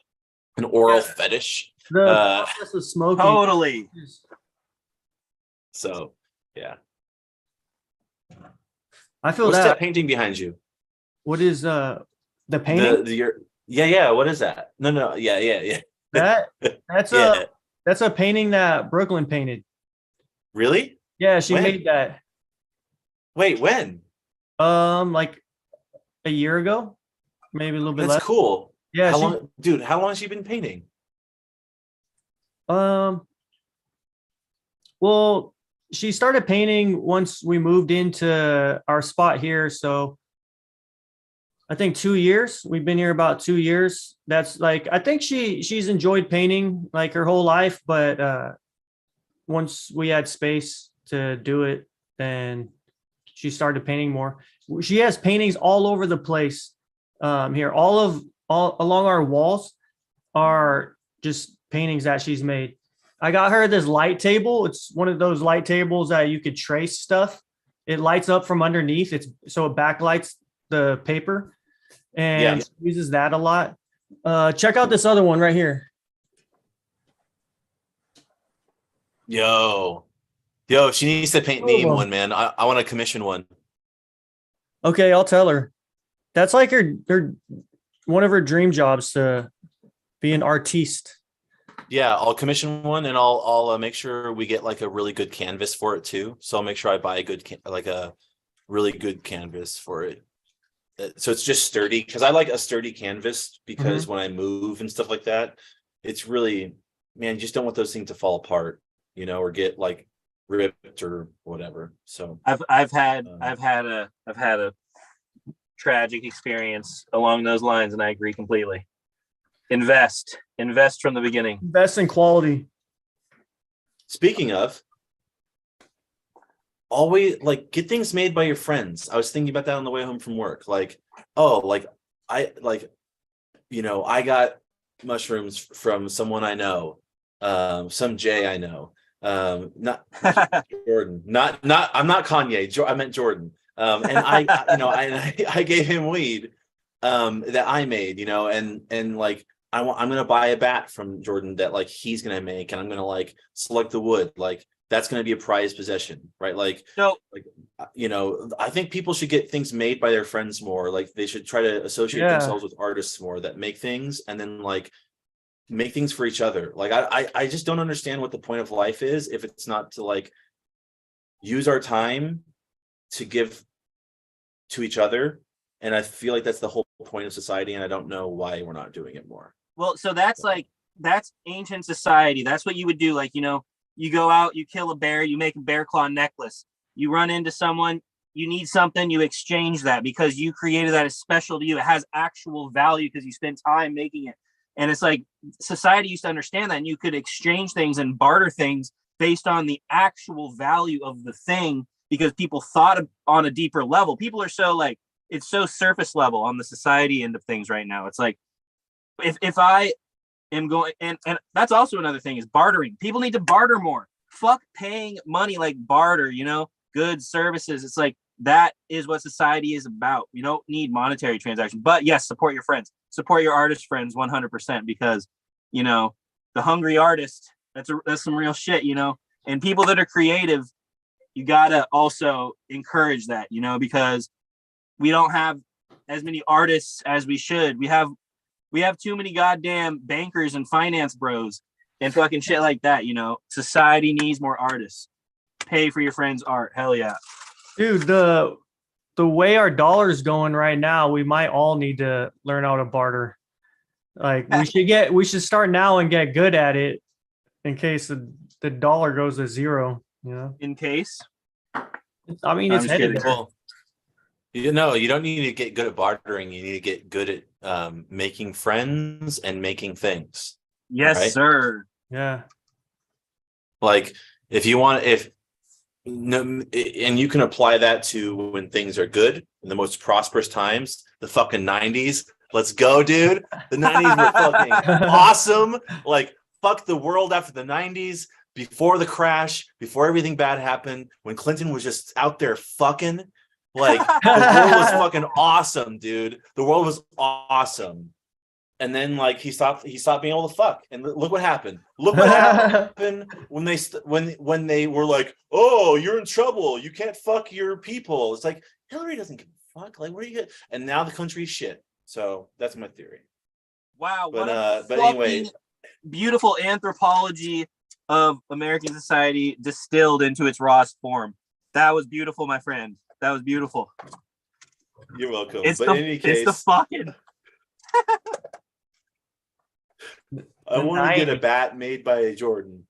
an oral fetish. The process of smoking. Totally. So yeah. I feel What's that. that painting behind you? What is the painting? Yeah. What is that? No. Yeah. That's a painting that Brooklyn painted. Really? Yeah, she made that. Wait, when? Like a year ago, maybe a little bit less. That's cool. Yeah. How long has she been painting? Well, she started painting once we moved into our spot here. So I think 2 years. We've been here about 2 years. That's like, I think she's enjoyed painting like her whole life, but once we had space to do it, then she started painting more. She has paintings all over the place here. All along our walls are just paintings that she's made. I got her this light table. It's one of those light tables that you could trace stuff. It lights up from underneath. It backlights the paper, and she uses that a lot. Check out this other one right here. Yo, she needs to paint me one, man. I want to commission one. Okay, I'll tell her. That's like her one of her dream jobs, to be an artiste. Yeah, I'll commission one, and I'll make sure we get like a really good canvas for it too. So I'll make sure I buy a really good canvas for it. So it's just sturdy, because I like a sturdy canvas, because when I move and stuff like that, it's really, man, you just don't want those things to fall apart, or get like ripped or whatever. So I've had a tragic experience along those lines, and I agree completely. Invest from the beginning. Invest in quality. Speaking of, always like get things made by your friends. I was thinking about that on the way home from work. I got mushrooms from someone I know, some Jay I know, not Jordan, not I'm not Kanye. I meant Jordan. And I gave him weed that I made, and like I'm gonna buy a bat from Jordan that like he's gonna make, and I'm gonna like select the wood, like that's gonna be a prized possession, right? I think people should get things made by their friends more. Like they should try to associate themselves with artists more that make things, and then like make things for each other. Like I just don't understand what the point of life is if it's not to like use our time to give to each other. And I feel like that's the whole point of society, and I don't know why we're not doing it more. Well, so that's ancient society. That's what you would do. Like, you go out, you kill a bear, you make a bear claw necklace. You run into someone, you need something, you exchange that because you created that as special to you. It has actual value because you spent time making it. And it's like society used to understand that, and you could exchange things and barter things based on the actual value of the thing, because people thought on a deeper level. People are so like, it's so surface level on the society end of things right now. It's like, if I am going, and that's also another thing is bartering. People need to barter more. Fuck paying money, like barter, goods, services. It's like, that is what society is about. You don't need monetary transactions, but yes, support your friends, support your artist friends 100%, because, the hungry artist, that's some real shit, and people that are creative, you gotta also encourage that, because we don't have as many artists as we should. We have too many goddamn bankers and finance bros and fucking shit like that. Society needs more artists. Pay for your friends' art. Hell yeah. Dude, the way our dollar's going right now, we might all need to learn how to barter. Like we should start now and get good at it in case the dollar goes to zero, In case. I mean, it's headed there. Well, you don't need to get good at bartering. You need to get good at making friends and making things. Yes, right? sir. Yeah. Like and you can apply that to when things are good, in the most prosperous times, the fucking 90s. Let's go, dude. The 90s were fucking awesome. Like, fuck the world after the 90s, before the crash, before everything bad happened, when Clinton was just out there fucking. Like, the world was fucking awesome, dude. The world was awesome. And then like he stopped being able to fuck, and look what happened. Look what happened when they were like, oh, you're in trouble, you can't fuck your people. It's like, Hillary doesn't give a fuck. Like, where are you get? And now the country's shit. So that's my theory. Wow. But anyway, beautiful anthropology of American society distilled into its rawest form. That was beautiful, my friend. That was beautiful. You're welcome. In any case, it's the fucking. I want to get a bat made by Jordan,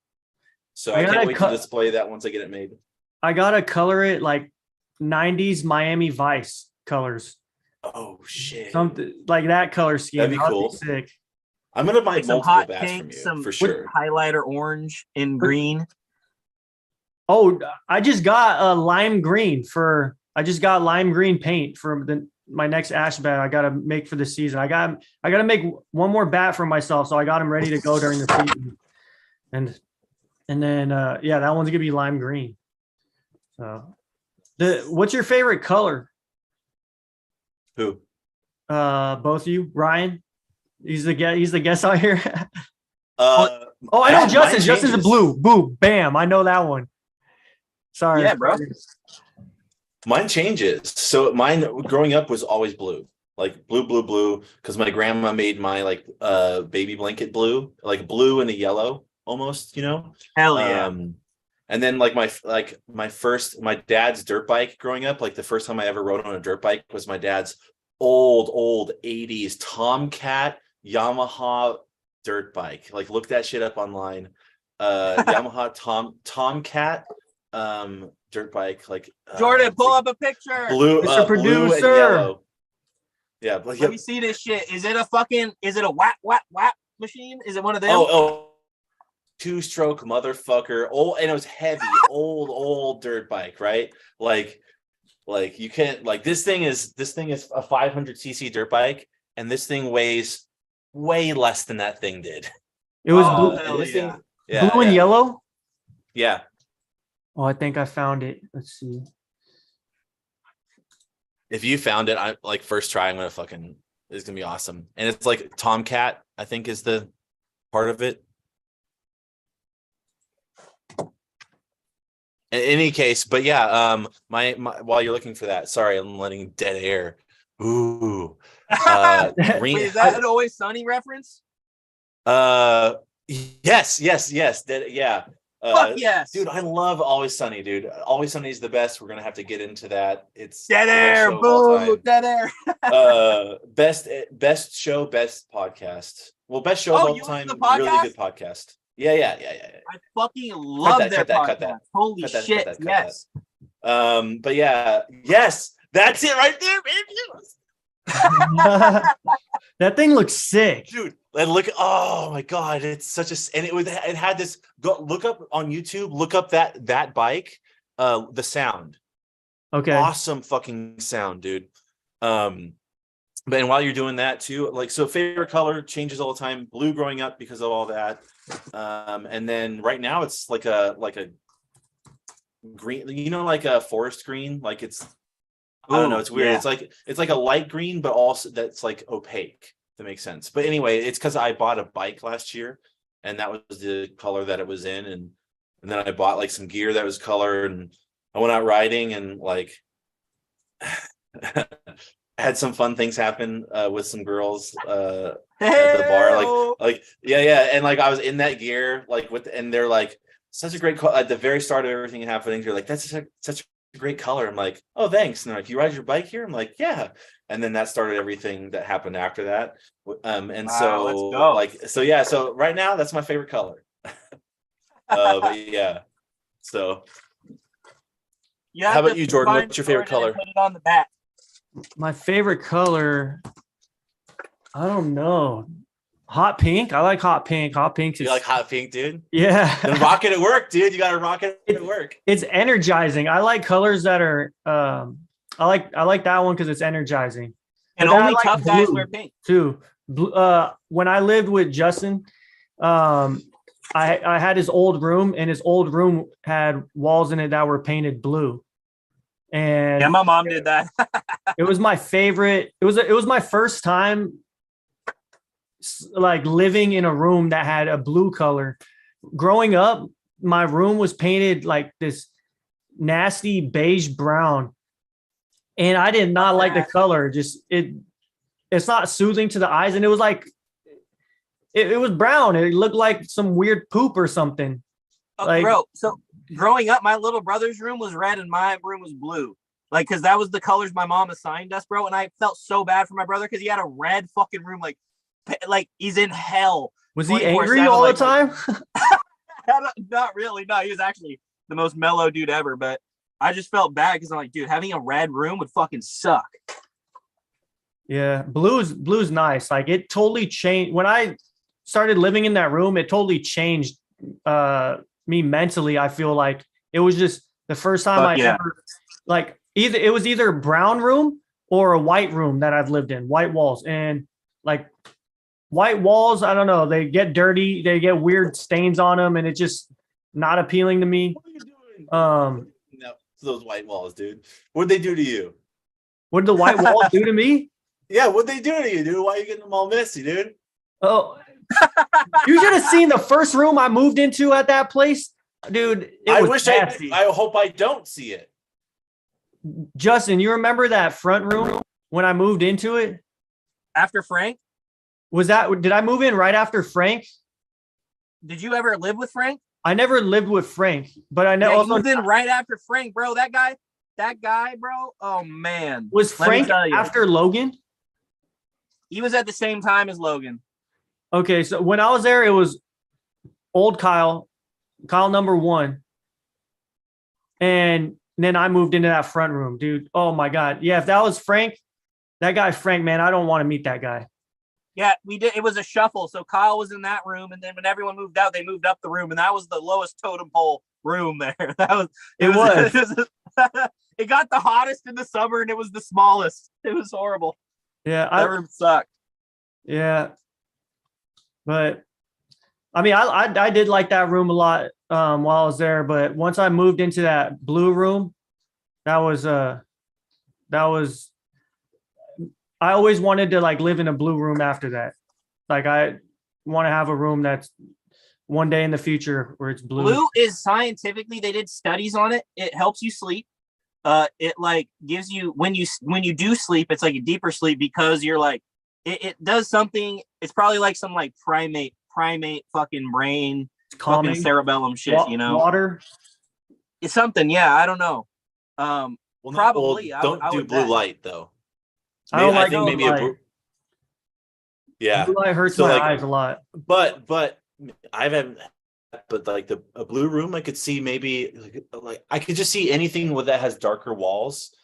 so I can't wait to display that once I get it made. I gotta color it like 90s Miami Vice colors. Oh shit! Something like that color scheme. That'd be cool. Be sick. I'm gonna buy multiple hot bats pink, from you for sure. Highlighter orange and green. Oh, I just got a lime green paint for my next ash bat I gotta make for the season. I gotta make one more bat for myself, so I got them ready to go during the season. And And then yeah, that one's gonna be lime green. So what's your favorite color? Who? Both of you, Ryan. He's the guest out here. Uh, Oh, I know mine Justin. Justin's a changes. blue. Boom, bam. I know that one. Sorry. Yeah, bro. Mine changes. So mine growing up was always blue, like blue, because my grandma made my like baby blanket blue, like blue and a yellow almost, Hell yeah. And then like my dad's dirt bike growing up, like the first time I ever rode on a dirt bike was my dad's old 80s Tomcat Yamaha dirt bike. Like look that shit up online. Yamaha Tomcat dirt bike, like Jordan, pull up a picture. blue, Mr. blue and Producer. yellow. Yeah, but Let me see this shit. Is it a whap machine? Is it one of them? oh, two-stroke motherfucker. Old, and it was heavy, old dirt bike, right? Like you can't, like this thing is a 500cc dirt bike, and this thing weighs way less than that thing did. It was Oh, blue, hell This yeah. thing, yeah, blue and yeah. yellow. Yeah. Oh, I think I found it. Let's see. If you found it, I like first try. It's gonna be awesome. And it's like Tomcat, I think, is the part of it. In any case, but yeah, my while you're looking for that, sorry, I'm letting dead air. Ooh, green. Wait, is that an Always Sunny reference? Yes. Yeah. Fuck yes. Dude, I love Always Sunny, dude. Always Sunny is the best. We're gonna have to get into that. It's Dead the best air, show of all boo, dead air. time. Best show, best podcast. Well, best show of all you time. listen to the Really podcast? good podcast. Yeah. I fucking love that, their cut that, podcast. cut that. Holy Cut that, shit, cut that. yes. But yeah, yes, that's it right there, baby. That thing looks sick. Dude, and look, oh my god, it's such a, and it had this, go look up on YouTube, look up that bike, the sound. Okay. Awesome fucking sound, dude. But and while you're doing that too, like, so favorite color changes all the time. Blue growing up because of all that. And then right now it's like a green, like a forest green, like it's, I don't know, it's weird. Yeah. It's like a light green, but also that's like opaque. If that makes sense. But anyway, it's because I bought a bike last year, and that was the color that it was in, and then I bought like some gear that was color, and I went out riding, and like had some fun things happen with some girls at the bar, like yeah, and like I was in that gear, like and they're like, such a great at the very start of everything happening. You're like, that's such a great color. I'm like, oh, thanks. And they're like, you ride your bike here? I'm like, yeah. And then that started everything that happened after that. And Wow, so let's go. like, so yeah, so right now that's my favorite color. But yeah, so how about you, Jordan? What's your favorite color? Put it on the back. My favorite color, I don't know. Hot pink. I like hot pink. Hot pink is, You like hot pink, dude? yeah. Then rock it at work, dude. You gotta rock it at work. It's energizing. I like colors that are I like that one because it's energizing. And But then I only like tough guys blue wear pink. too. When I lived with Justin, I had his old room, and his old room had walls in it that were painted blue. And Yeah, my mom did that. it was my favorite. It was my first time like living in a room that had a blue color. Growing up, my room was painted like this nasty beige brown, and I did not like the color. Just it's not soothing to the eyes, and it was like it was brown. It looked like some weird poop or something. Like, Bro, so growing up, my little brother's room was red and my room was blue. Like, because that was the colors my mom assigned us, bro. And I felt so bad for my brother because he had a red fucking room. Like he's in hell. was he angry all the time? Not really. No, he was actually the most mellow dude ever. But I just felt bad because I'm like, dude, having a red room would fucking suck. Yeah, blue's nice. Like, it totally changed when I started living in that room. It totally changed me mentally. I feel like it was just the first time I ever, like, it was either a brown room or a white room that I've lived in, white walls. And like white walls, I don't know, they get dirty, they get weird stains on them, and it just not appealing to me. What are you doing? No, Those white walls, dude. What'd they do to you? What did the white walls do to me? Yeah, what'd they do to you, dude? Why are you getting them all messy, dude? Oh, you should have seen the first room I moved into at that place, dude. I Was nasty. I hope I don't see it. Justin, you remember that front room when I moved into it? After Frank, Did I move in right after Frank? did you ever live with Frank? I never lived with Frank, but I know Yeah, you also moved in right after Frank, bro. That guy, bro. Oh man, was Let me Frank tell you. after Logan. He was at the same time as Logan. Okay, so when I was there, it was old Kyle number 1, and then I moved into that front room, dude. Oh my god, yeah. If that was Frank, that guy Frank, man, I don't want to meet that guy. Yeah, we did. It was a shuffle. So Kyle was in that room, and then when everyone moved out, they moved up the room, and that was the lowest totem pole room there. It got the hottest in the summer, and it was the smallest. It was horrible. Yeah, That room sucked. Yeah, but I mean, I did like that room a lot while I was there. But once I moved into that blue room, that was I always wanted to like live in a blue room after that. Like I want to have a room that's one day in the future where it's blue. Blue is scientifically, they did studies on it. It helps you sleep. It like gives you when you do sleep, it's like a deeper sleep because you're like it does something. It's probably like some like primate fucking brain, Calming. fucking cerebellum shit, you know. Water. It's something, yeah. I don't know. Well, Probably. don't I do would blue bet. light though. I don't like think blue maybe light. Yeah. Blue light hurts So, my like, eyes a lot. But I've had, but like a blue room, I could see maybe like I could just see anything that has darker walls,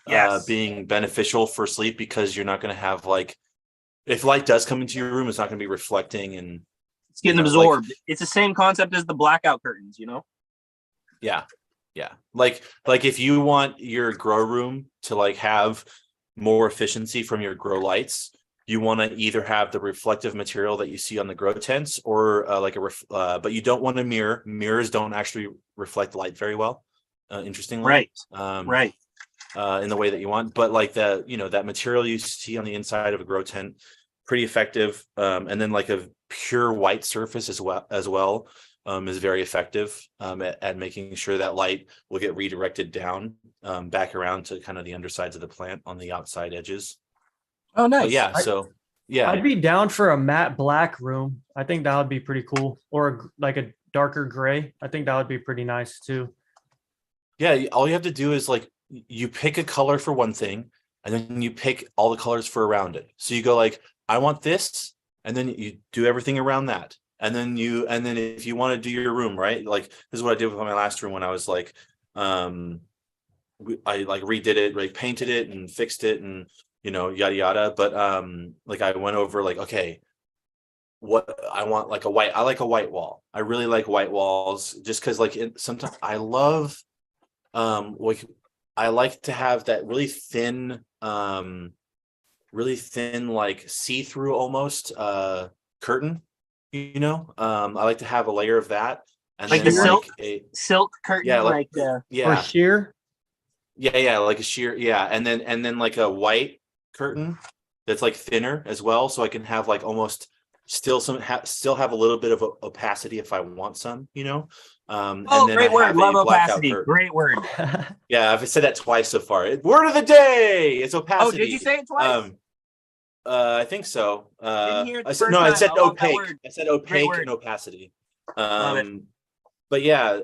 Yes. being beneficial for sleep because you're not going to have like if light does come into your room, it's not going to be reflecting and It's getting like- absorbed. It's the same concept as the blackout curtains, you know? yeah, like if you want your grow room to like have more efficiency from your grow lights. You want to either have the reflective material that you see on the grow tents or but you don't want a mirror. Mirrors don't actually reflect light very well, interestingly. Right. Right. In the way that you want. But like that material you see on the inside of a grow tent, pretty effective. And then like a pure white surface as well is very effective at making sure that light will get redirected down back around to kind of the undersides of the plant on the outside edges. Oh, nice. But yeah, I'd be down for a matte black room. I think that would be pretty cool. Or like a darker gray. I think that would be pretty nice too. Yeah, all you have to do is like you pick a color for one thing, and then you pick all the colors for around it. So you go like, I want this, and then you do everything around that. And then if you want to do your room, right? Like this is what I did with my last room when I was like, I like redid it, like painted it and fixed it and yada yada. But like I went over like, okay, what I want like I like a white wall. I really like white walls just because like sometimes I love like I like to have that really thin like see-through almost curtain, I like to have a layer of that and like then the silk curtain, yeah, Or sheer. yeah, like a sheer, yeah, and then like a white curtain that's like thinner as well, so I can have like almost still have a little bit of opacity if I want some, and then great word, love opacity. Curtain. Great word. Yeah, I've said that twice so far. Word of the day, it's opacity. Oh, did you say it twice? I think so. Didn't hear it the I said first I said time. I love that opaque. word. I said opaque and opacity. But yeah,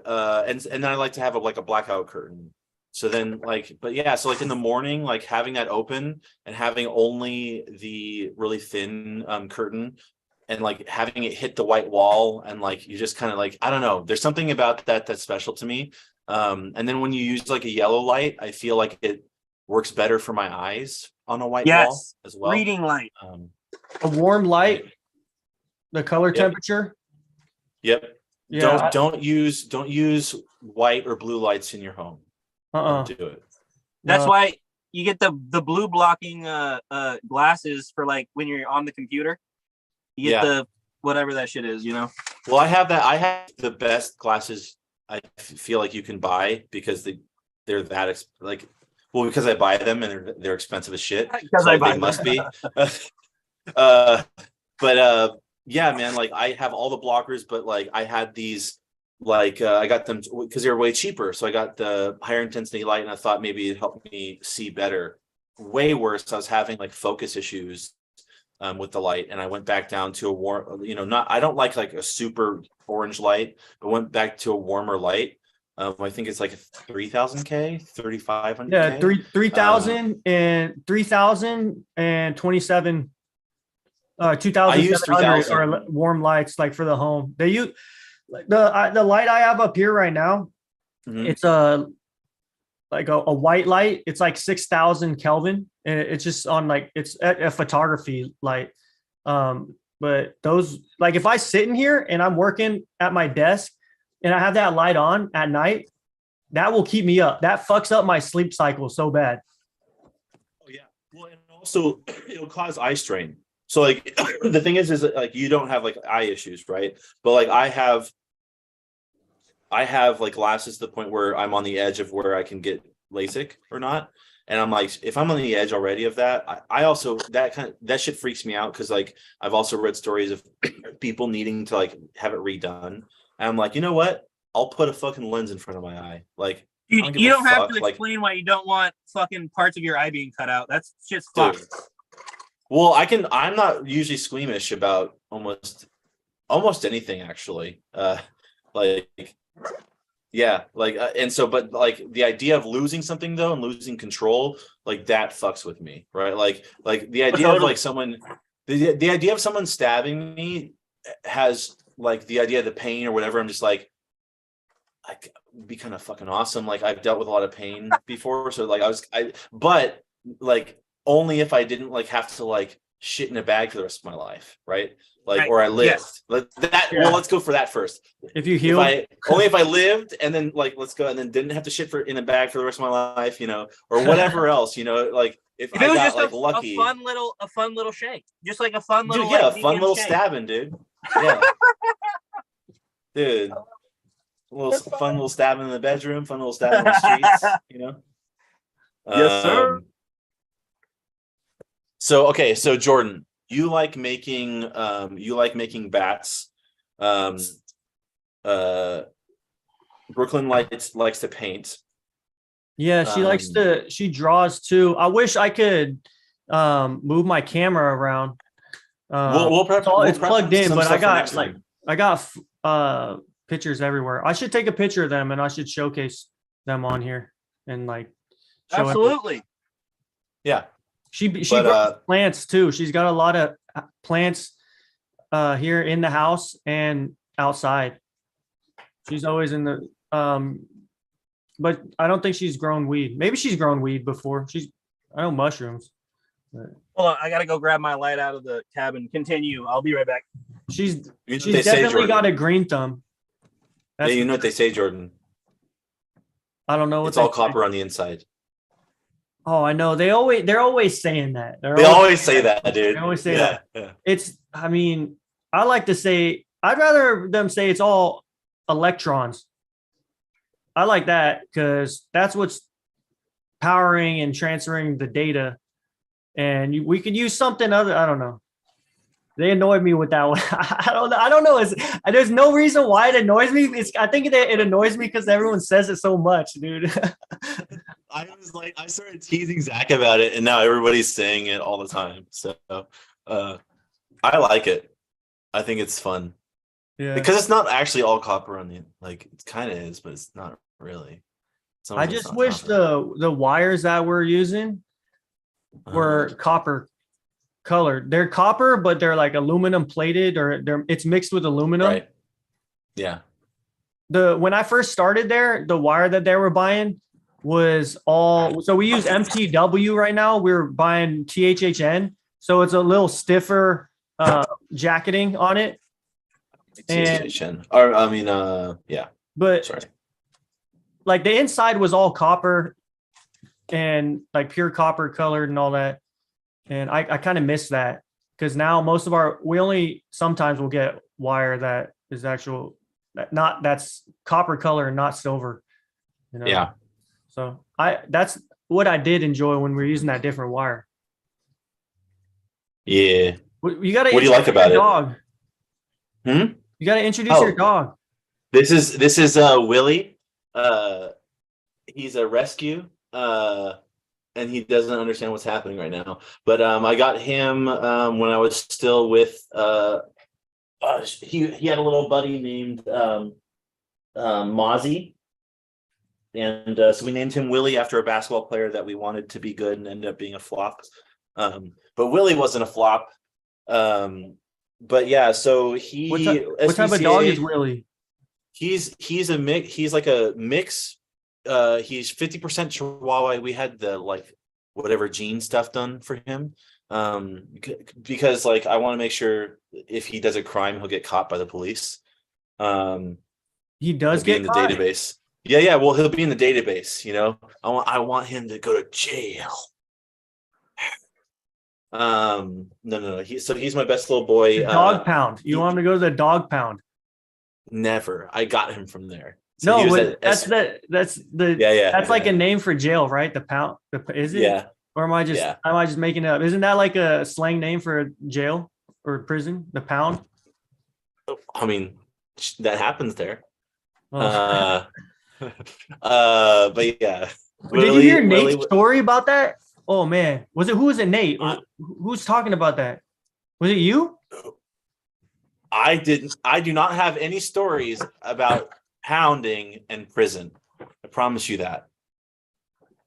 and then I like to have like a blackout curtain. So then but yeah, so like in the morning, like having that open and having only the really thin curtain and like having it hit the white wall and like you just kind of like, I don't know, there's something about that's special to me. And then when you use like a yellow light, I feel like it works better for my eyes on a white wall as well. Reading light. A warm light, the color temperature. Yep. Yeah. Don't use white or blue lights in your home. Don't do it. That's why you get the blue blocking glasses for like when you're on the computer. You get the whatever that shit is, Well, I have that. I have the best glasses I feel like you can buy because they're that like, well, because I buy them and they're expensive as shit. Because So I like, buy they them. must be. uh, but yeah, man, like I have all the blockers, but like I had these, like I got them because they were way cheaper. So I got the higher intensity light, and I thought maybe it'd help me see better. Way worse, I was having like focus issues with the light, and I went back down to a warm, not, I don't like a super orange light, but went back to a warmer light. I think it's like 3000K, 3500K. Yeah, 3,000 and 3,027 I use 2,700 3000. are warm lights, like for the home. They use the light I have up here right now. Mhm. It's a white light. It's like 6,000 Kelvin, and it's just on like it's a photography light. But those, like if I sit in here and I'm working at my desk and I have that light on at night, that will keep me up. That fucks up my sleep cycle so bad. Oh yeah. Well, and also it'll cause eye strain. So like the thing is like you don't have like eye issues, right? But like I have like glasses to the point where I'm on the edge of where I can get LASIK or not. And I'm like, if I'm on the edge already of that, I also that shit freaks me out because like I've also read stories of people needing to like have it redone. And I'm like, you know what? I'll put a fucking lens in front of my eye. Like You, don't give you a don't have fuck. to Like, explain why you don't want fucking parts of your eye being cut out. That's just fucked. dude. Well, I'm not usually squeamish about almost anything actually. Like yeah, like and so but like the idea of losing something though and losing control, like that fucks with me, right? Like the idea of like someone the idea of someone stabbing me has like the idea of the pain or whatever. I'm just like would be kind of fucking awesome. Like I've dealt with a lot of pain before, so like but like only if I didn't like have to like shit in a bag for the rest of my life, right? Like, Right. or I lived. Yes. Well, let's go for that first. If you heal, Only if I lived and then like let's go and then didn't have to shit in a bag for the rest of my life, or whatever else, like if If I it was got just like a lucky, fun little shank, just like a fun little, dude, yeah, like, a fun medium little shank. stabbing, dude. Yeah, dude, fun little stabbing in the bedroom, fun little stabbing in the streets, Yes, sir. So okay, so Jordan, you like making bats. Brooklyn likes to paint. yeah, she draws too. I wish I could move my camera around. It's plugged in, but I got pictures everywhere. I should take a picture of them and I should showcase them on here and like show Absolutely. Yeah. She grows plants too. She's got a lot of plants here in the house and outside. She's always in the but I don't think she's grown weed. Maybe she's grown weed before. I know mushrooms. But Hold on, I gotta go grab my light out of the cabin. Continue. I'll be right back. she's definitely got a green thumb. Yeah, you know what they say, Jordan. I don't know what it's all copper on the inside. Oh, I know. They're always saying that. They always say that, dude. They always say that. Yeah. I mean, I like to say, I'd rather them say it's all electrons. I like that because that's what's powering and transferring the data. And we could use something other. I don't know. They annoyed me with that one. I don't know. There's no reason why it annoys me. I think it annoys me because everyone says it so much, dude. I started teasing Zach about it, and now everybody's saying it all the time. So I like it. I think it's fun. Yeah. Because it's not actually all copper on the it kind of is, but it's not really. I just wish the wires that we're using were copper colored. They're copper, but they're like aluminum plated, or it's mixed with aluminum. Right. Yeah. When I first started there, the wire that they were buying was so we use MTW right now. We're buying THHN, so it's a little stiffer jacketing on it. THHN, or I mean, yeah. But sorry, like the inside was all copper and like pure copper colored and all that. And I kind of miss that because now we only sometimes will get wire that is actual, not that's copper color and not silver. You know? Yeah. So that's what I did enjoy when we were using that different wire. Yeah. You got to What do you like about it? dog. Hmm? You got to introduce your dog. This is Willie. He's a rescue. And he doesn't understand what's happening right now. But I got him when I was still with he had a little buddy named Mozzie. And so we named him Willie after a basketball player that we wanted to be good and ended up being a flop. But Willie wasn't a flop. But yeah, so what type of dog is Willie? He's a mix. He's like a mix. He's 50% Chihuahua. We had the like whatever gene stuff done for him. Because like I want to make sure if he does a crime, he'll get caught by the police. He does get in the caught? database. Yeah. Well, he'll be in the database. You know, I want him to go to jail. No. He's my best little boy. Dog pound. You want him to go to the dog pound? Never. I got him from there. So no, that's like a name for jail, right? The pound. Is it? Yeah. Or am I just making it up? Isn't that like a slang name for a jail or prison? The pound. I mean, that happens there. Oh. But yeah. Did you hear Nate's story about that? Oh man, who was it? Nate? Who's talking about that? Was it you? I didn't. I do not have any stories about pounding and prison. I promise you that.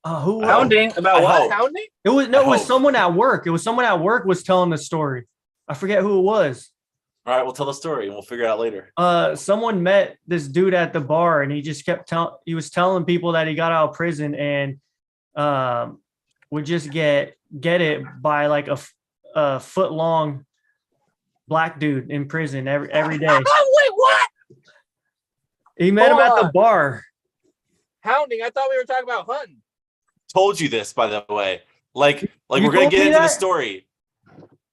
Who Hounding about what? Hounding? It was someone at work. It was someone at work was telling the story. I forget who it was. All right, we'll tell the story and we'll figure it out later. Someone met this dude at the bar and he just kept he was telling people that he got out of prison and would just get it by like a foot long black dude in prison every day. Wait, what? He met him at the bar. Hounding? I thought we were talking about hunting. Told you this, by the way. Like we're gonna get into the story.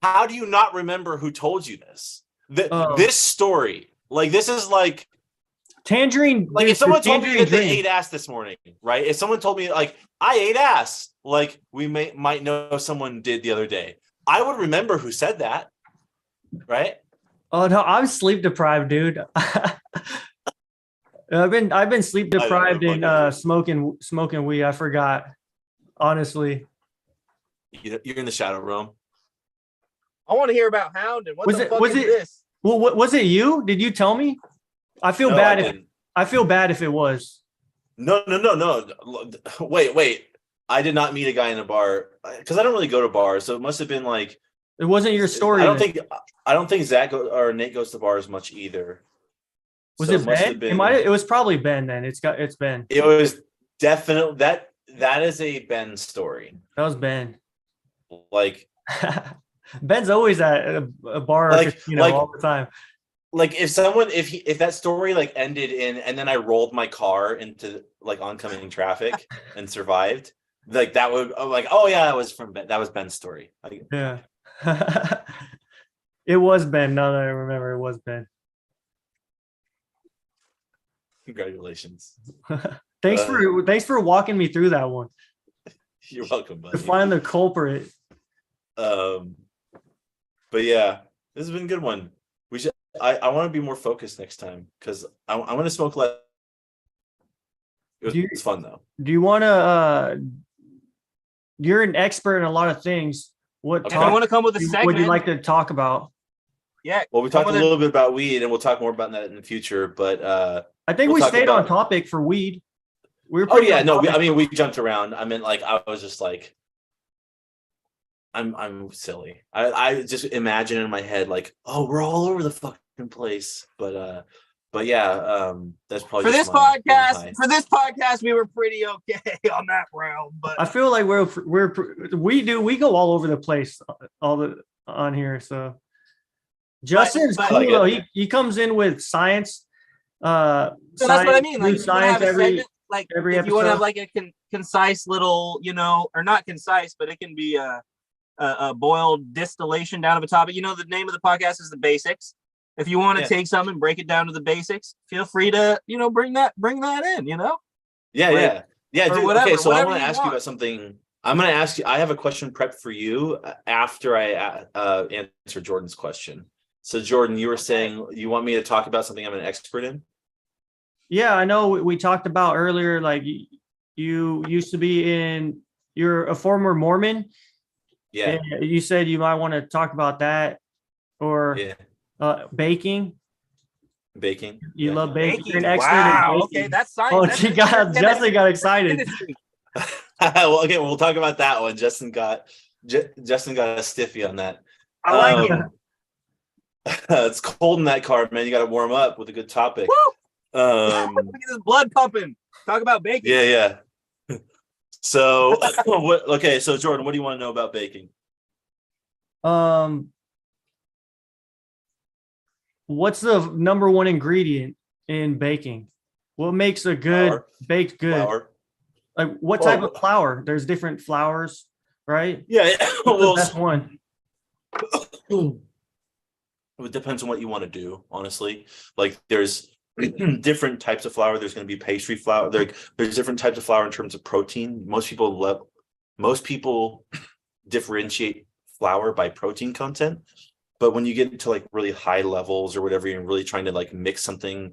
How do you not remember who told you this? This story, like this is like Tangerine. Like if someone told me that they ate ass this morning, right? If someone told me like I ate ass, like we might know someone did the other day, I would remember who said that, right? Oh no, I'm sleep deprived, dude. I've been sleep deprived and smoking weed. I forgot. Honestly, you're in the shadow realm. I want to hear about hounding. What the fuck is this? Well, was it you? Did you tell me? I feel bad. I feel bad if it was. No. Wait. I did not meet a guy in a bar because I don't really go to bars, so it must have been like it wasn't your story. I don't think Zach or Nate goes to bars much either. Was it Ben? It was probably Ben. Then it's Ben. It was definitely that is a Ben story. That was Ben. Like Ben's always at a bar, all the time. Like if that story like ended and then I rolled my car into like oncoming traffic and survived, like that would like, oh yeah, that was from Ben. That was Ben's story. Yeah. It was Ben. Now that I remember, it was Ben. Congratulations. Thanks for walking me through that one. You're welcome, buddy. To find the culprit. But yeah, this has been a good one. We should. I want to be more focused next time because I want to smoke less. It's fun though. Do you want to? You're an expert in a lot of things. If I want to come with a segment, would you like to talk about? Yeah. Well, we talked a little bit about weed, and we'll talk more about that in the future. But I think we stayed on topic for weed. We were. We jumped around. I mean, like I was just like. I'm silly. I just imagine in my head like, oh, we're all over the fucking place. But yeah, that's probably for this podcast. For this podcast, we were pretty okay on that round. But I feel like we go all over the place on here. So Justin's cool though. He comes in with science. So that's what I mean. Like science every if you want to have like a concise little, or not concise, but it can be a boiled distillation down of a topic. The name of the podcast is The Basics. If you want to Yeah. take something and break it down to the basics, feel free to, bring that in, Yeah, Like, yeah, or dude. whatever, Okay, so I whatever want to you ask you want. about something. I'm going to ask you. I have a question prepped for you after I answer Jordan's question. So, Jordan, you were saying you want me to talk about something I'm an expert in. Yeah, I know we talked about earlier, like you used to be you're a former Mormon. Yeah, And you said you might want to talk about that or yeah, baking. baking. You Yeah. love baking. You're an Baking. expert in Wow. baking. Okay, that's science. Oh, That's she got chemistry. Justin got excited. Chemistry. Well, okay, we'll talk about that one. Justin got a stiffy on that. I like it. It's cold in that car, man. You got to warm up with a good topic. Woo! Look at this blood pumping. Talk about baking. Yeah. So, okay, so Jordan, what do you want to know about baking? What's the number one ingredient in baking? What makes a good Flour. baked good? Flour. Like what type of flour? There's different flours, right? Yeah. What's the best one? It depends on what you want to do, honestly. Like there's different types of flour. There's going to be pastry flour. There's different types of flour in terms of protein. Most people differentiate flour by protein content. But when you get into like really high levels or whatever, you're really trying to like mix something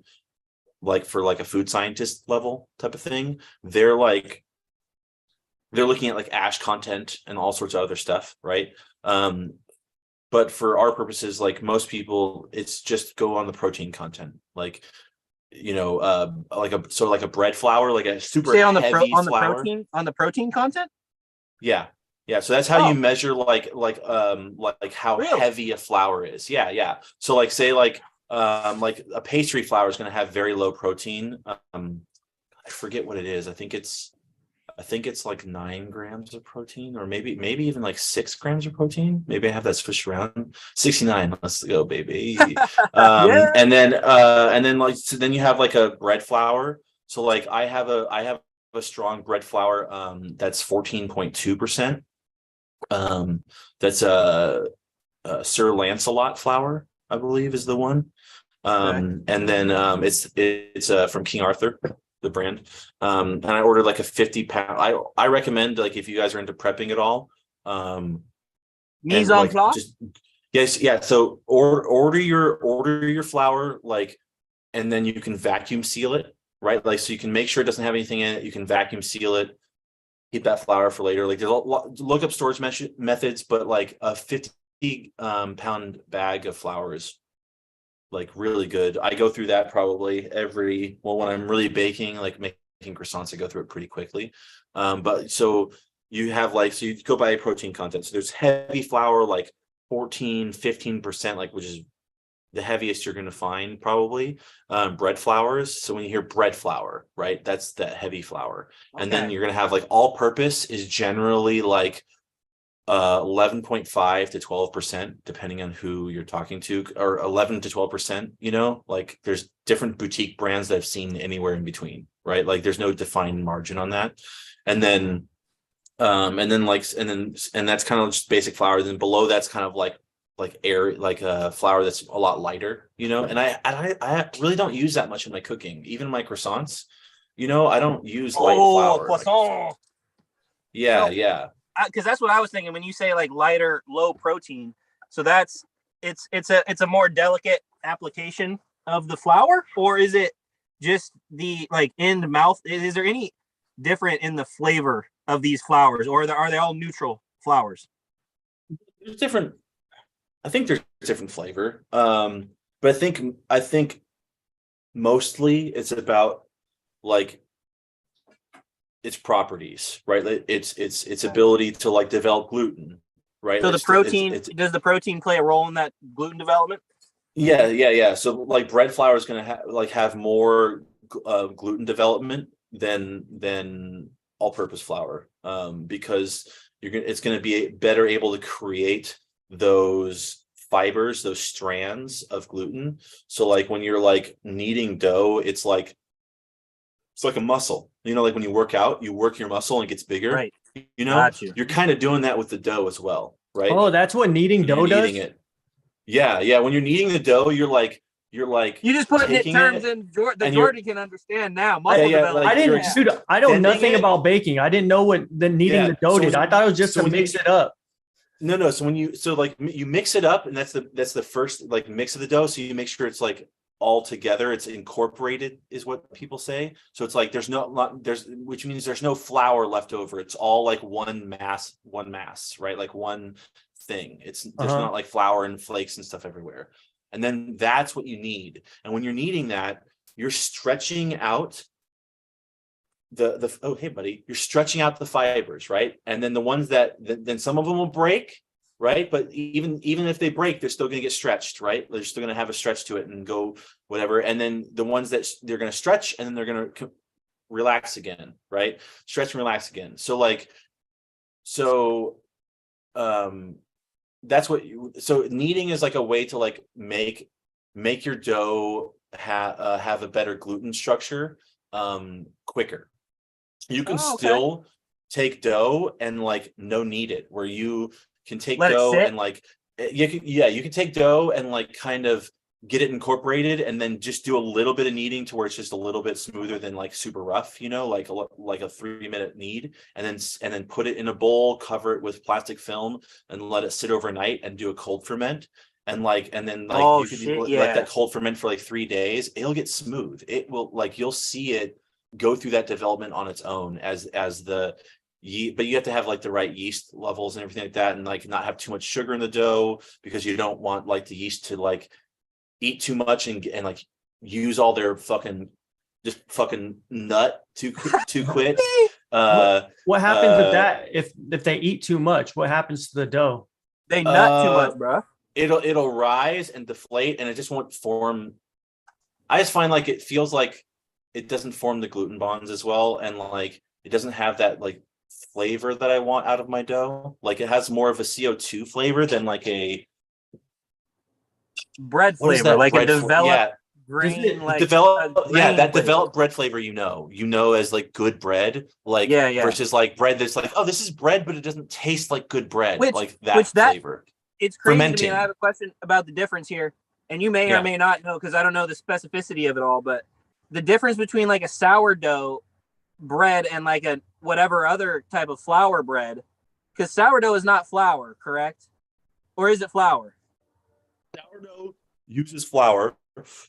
like for like a food scientist level type of thing, they're looking at like ash content and all sorts of other stuff, right? But for our purposes, like most people, it's just go on the protein content, like like a bread flour, like a super Say on the heavy on the flour. protein content. Yeah. So that's how Oh. you measure like how Really? heavy a flour is. Yeah. So like say like a pastry flour is going to have very low protein. I forget what it is. I think it's like 9 grams of protein, or maybe even like 6 grams of protein. Maybe I have that switched around. 69. Let's go, baby. Yeah. And then so then you have like a bread flour. So like I have a strong bread flour that's 14.2%. That's Sir Lancelot flour, I believe, is the one. And then it's from King Arthur, the brand. And I ordered like a 50-pound. I recommend, like, if you guys are into prepping at all, Mise en place. Yes, yeah. So order your flour, like, and then you can vacuum seal it, right? Like, so you can make sure it doesn't have anything in it. You can vacuum seal it. Keep that flour for later. Like, there's look up storage methods, but like a 50-pound bag of flour is like really good. I go through that probably when I'm really baking, like making croissants, I go through it pretty quickly. But so you have so you go by protein content. So there's heavy flour, like 14-15%, like, which is the heaviest you're going to find probably. Bread flours. So when you hear bread flour, right, that's that heavy flour. Okay. And then you're going to have like all purpose is generally like 11.5 to 12%, depending on who you're talking to, or 11 to 12%. Like there's different boutique brands that I've seen anywhere in between, right? Like there's no defined margin on that. And then that's kind of just basic flour. Then below that's kind of like air, like a flour that's a lot lighter, and I really don't use that much in my cooking, even my croissants. I don't use light flour. Croissant. Yeah, so, yeah. Because that's what I was thinking when you say like lighter, low protein. So it's a more delicate application of the flour, or is it just the like end mouth? Is there any different in the flavor of these flours, or are they all neutral flours? There's different. I think there's different flavor. But I think mostly it's about like its properties, right? Its ability to like develop gluten, right? So the protein, does the protein play a role in that gluten development? Yeah. So like bread flour is going to have more gluten development than all-purpose flour, because it's going to be better able to create those fibers, those strands of gluten. So like when you're like kneading dough, it's like a muscle. Like when you work out, you work your muscle and it gets bigger. Right. You're kind of doing that with the dough as well, right? Oh, that's what kneading dough does? Yeah. When you're kneading the dough, you're like You just putting it taking terms it in and Jordan can understand now. I, Muscle development. I like you're didn't, dude. I know extending nothing it. about baking. I didn't know what the kneading Yeah. the dough did. I thought it was just to when mix it up. No. So like you mix it up, and that's the first like mix of the dough. So you make sure it's like all together. It's incorporated, is what people say. So it's like which means there's no flour left over. It's all like one mass, right? Like one thing. There's not like flour and flakes and stuff everywhere. And then that's what you need. And when you're kneading that, you're stretching out oh, hey buddy, you're stretching out the fibers, right? And then the ones then some of them will break, right? But even if they break, they're still going to get stretched, right? They're still going to have a stretch to it and go whatever. And then the ones that they're going to stretch and then they're going to relax again, right? Stretch and relax again. That's what so kneading is like a way to like make your dough have a better gluten structure quicker. You can still take dough and like no knead it, where you can take dough and like you can take dough and like kind of get it incorporated and then just do a little bit of kneading to where it's just a little bit smoother than like super rough, like a 3-minute knead, and then put it in a bowl, cover it with plastic film and let it sit overnight and do a cold ferment. And then you could let that cold ferment for like 3 days. It'll get smooth. It will, like, you'll see it go through that development on its own as the yeast, but you have to have like the right yeast levels and everything like that, and like not have too much sugar in the dough, because you don't want like the yeast to like eat too much and like use all their fucking nut to quit. What happens with that if they eat too much? What happens to the dough? They nut too much, bro. It'll rise and deflate, and it just won't form. I just find like it feels like it doesn't form the gluten bonds as well, and like it doesn't have that like flavor that I want out of my dough. Like it has more of a CO2 flavor than like a bread flavor, like a developed grain, like developed bread flavor. As like good bread, like versus like bread that's like, oh, this is bread, but it doesn't taste like good bread, like that flavor. It's crazy to me. I have a question about the difference here, and you may or may not know, because I don't know the specificity of it all, but the difference between like a sourdough bread and like a whatever other type of flour bread, because sourdough is not flour, correct? Or is it flour? Sourdough uses flour.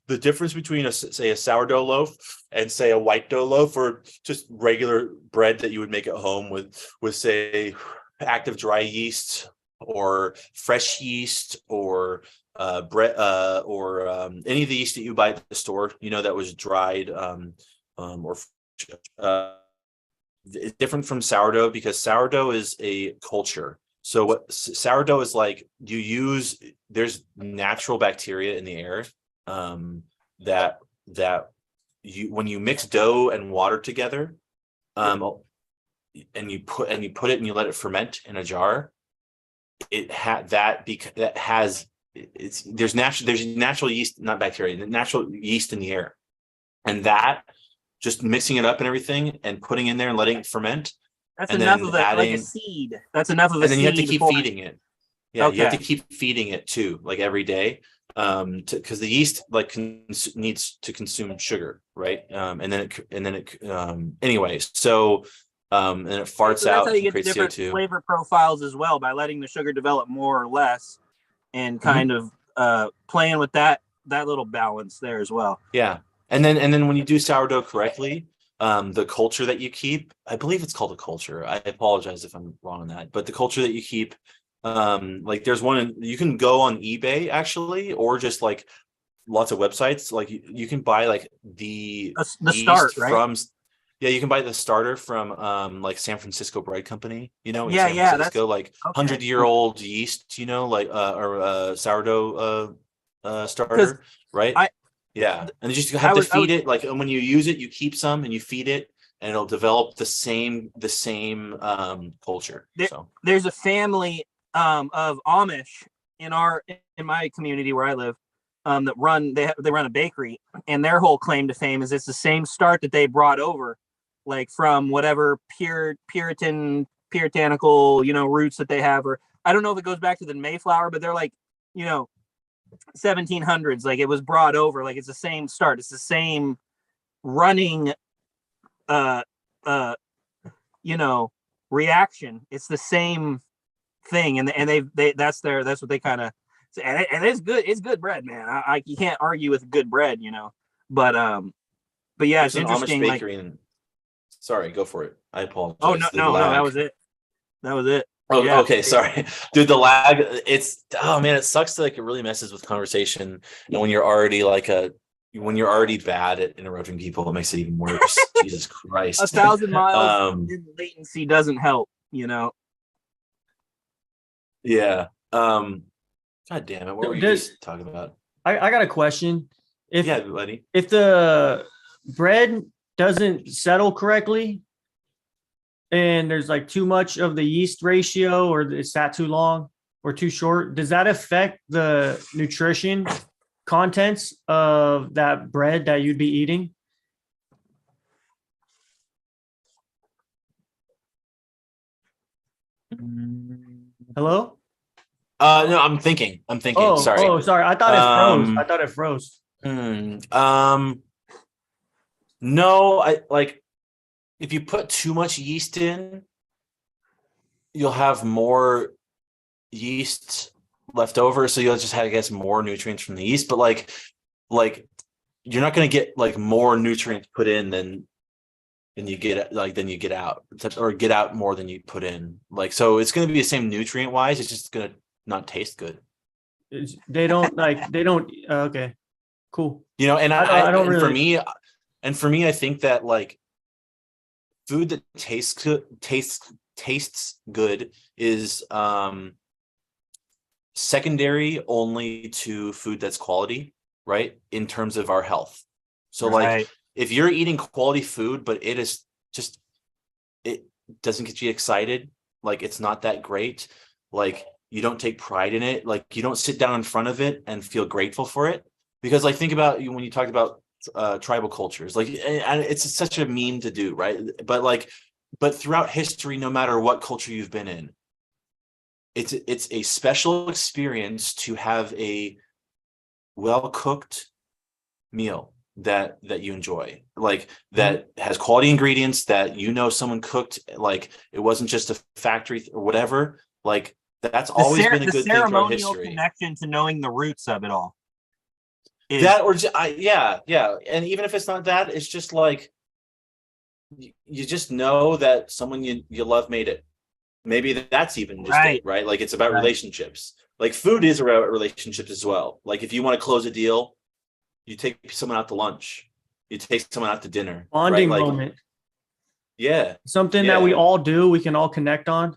The difference between say a sourdough loaf and say a white dough loaf, or just regular bread that you would make at home with say active dry yeast or fresh yeast or bread or any of the yeast that you buy at the store, that was dried it's different from sourdough, because sourdough is a culture. So what sourdough is like, there's natural bacteria in the air that when you mix dough and water together, and you put it and you let it ferment in a jar, there's natural yeast, not bacteria, natural yeast in the air, and that just mixing it up and everything and putting in there and letting it ferment. That's enough of it, like a seed. That's enough of a seed. And then you have to keep feeding it. Yeah, you have to keep feeding it too, like every day, because the yeast like needs to consume sugar, right? And then it anyways. So and it farts out. That's how you get different CO2 flavor profiles as well, by letting the sugar develop more or less, and kind of playing with that little balance there as well. Yeah, and then when you do sourdough correctly, the culture that you keep, I believe it's called a culture. I apologize if I'm wrong on that, but the culture that you keep, like there's one you can go on eBay actually, or just like lots of websites. Like you can buy like the start, right? From you can buy the starter from like San Francisco Bread Company, in San Francisco, like 100-year-old yeast, or sourdough starter, right? And you just have to feed it. Like when you use it, you keep some and you feed it, and it'll develop the same culture. There's a family of Amish in my community where I live, that run a bakery, and their whole claim to fame is it's the same start that they brought over, like from whatever puritanical roots that they have, or I don't know if it goes back to the Mayflower, but they're like 1700s. Like it was brought over. Like it's the same start. It's the same running, uh, uh, reaction. It's the same thing, and that's what they kind of, and it's good. It's good bread, man. I you can't argue with good bread, But yeah, There's it's an interesting. Amish bakery in. Sorry, go for it. I apologize. Oh no, that was it. That was it. Oh, Yeah. okay. Sorry, dude. The lag. Oh man, it sucks. Like it really messes with conversation. And when you're already bad at interrupting people, it makes it even worse. Jesus Christ. 1,000 miles in latency doesn't help. Yeah. God damn it. What were you just talking about? I got a question. Yeah, buddy. If the bread doesn't settle correctly and there's like too much of the yeast ratio, or it's sat too long or too short, does that affect the nutrition contents of that bread that you'd be eating? Hello? No, I'm thinking. Sorry. Oh, sorry. I thought it froze. No, I like if you put too much yeast in, you'll have more yeast left over, so you'll just have, I guess, more nutrients from the yeast. But like you're not going to get like more nutrients put in than you get out, or get out more than you put in. Like, so it's going to be the same nutrient wise. It's just going to not taste good. They don't okay, cool. And I don't really. For me, I think that like food that tastes good is secondary only to food that's quality, right? In terms of our health. So like if you're eating quality food, but it doesn't get you excited, like it's not that great, like you don't take pride in it, like you don't sit down in front of it and feel grateful for it. Because like think about when you talked about tribal cultures, like, and it's such a meme to do, right? But throughout history, no matter what culture you've been in, it's a special experience to have a well-cooked meal that you enjoy, like that has quality ingredients, that someone cooked, like it wasn't just a factory or whatever. Like that's always been a good thing throughout history. Connection to knowing the roots of it all. Yeah. And even if it's not that, it's just like you just know that someone you love made it. Maybe that's even just it, right? Like it's about relationships. Like food is about relationships as well. Like if you want to close a deal, you take someone out to lunch, you take someone out to dinner. Bonding moment. Yeah. Something that we all do, we can all connect on.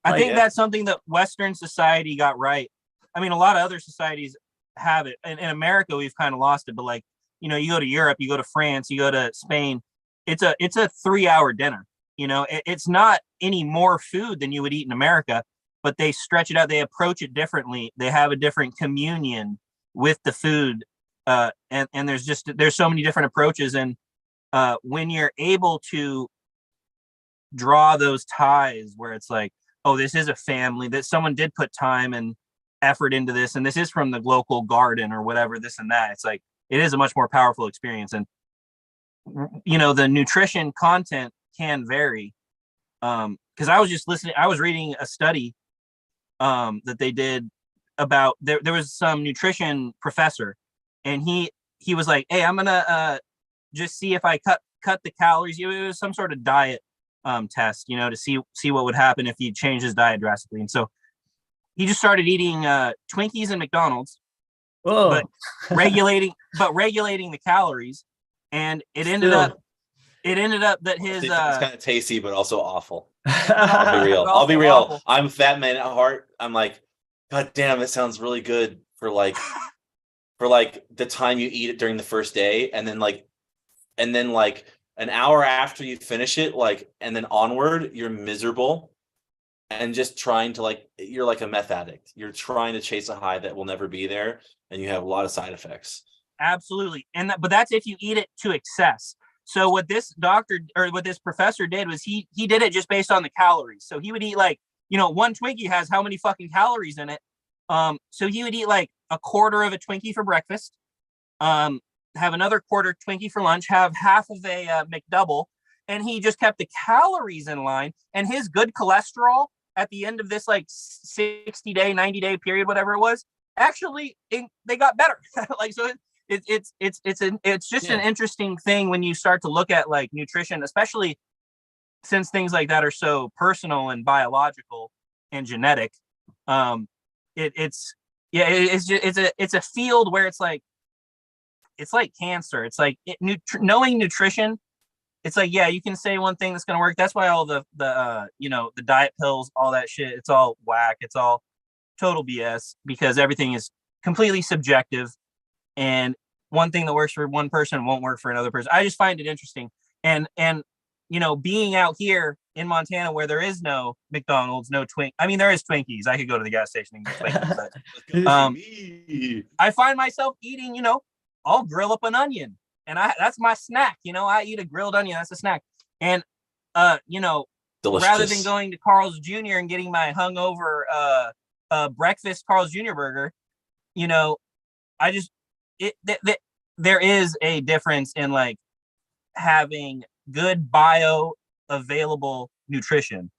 I think that's something that Western society got right. I mean, a lot of other societies have it. In America, we've kind of lost it. But like, you go to Europe, you go to France, you go to Spain, it's a 3-hour dinner. It's not any more food than you would eat in America, but they stretch it out. They approach it differently. They have a different communion with the food. And there's so many different approaches. And when you're able to draw those ties where it's like, oh, this is a family, that someone did put time and effort into this, and this is from the local garden or whatever, this and that, it's like, it is a much more powerful experience. And the nutrition content can vary. Because I was reading a study that they did about, there was some nutrition professor, and he was like, hey, I'm gonna just see if I cut the calories. It was some sort of diet test, to see what would happen if he changed his diet drastically. And so he just started eating Twinkies and McDonald's, but regulating the calories, and it ended up that his it's kind of tasty but also awful. I'll be real. Awful. I'm a fat man at heart. I'm like, God damn, it sounds really good for like the time you eat it during the first day, and then an hour after you finish it, like, and then onward, you're miserable and just trying to you're like a meth addict. You're trying to chase a high that will never be there, and you have a lot of side effects. Absolutely. But that's if you eat it to excess. So what this professor did was he did it just based on the calories. So he would eat one Twinkie has how many fucking calories in it. So he would eat like a quarter of a Twinkie for breakfast, have another quarter Twinkie for lunch, have half of a McDouble, and he just kept the calories in line. And his good cholesterol at the end of this like 60-day, 90-day period, whatever it was, actually they got better. Like, so it's just an interesting thing when you start to look at like nutrition, especially since things like that are so personal and biological and genetic. It's a field where it's like cancer. It's like knowing nutrition. It's like, yeah, you can say one thing that's going to work. That's why all the diet pills, all that shit, it's all whack. It's all total BS because everything is completely subjective. And one thing that works for one person won't work for another person. I just find it interesting. And being out here in Montana where there is no McDonald's, no I mean, there is Twinkies. I could go to the gas station and get Twinkies. But, I find myself eating, I'll grill up an onion. And that's my snack. I eat a grilled onion. That's a snack. And, Delicious. Rather than going to Carl's Jr. and getting my hungover breakfast Carl's Jr. burger, there is a difference in like having good bioavailable nutrition.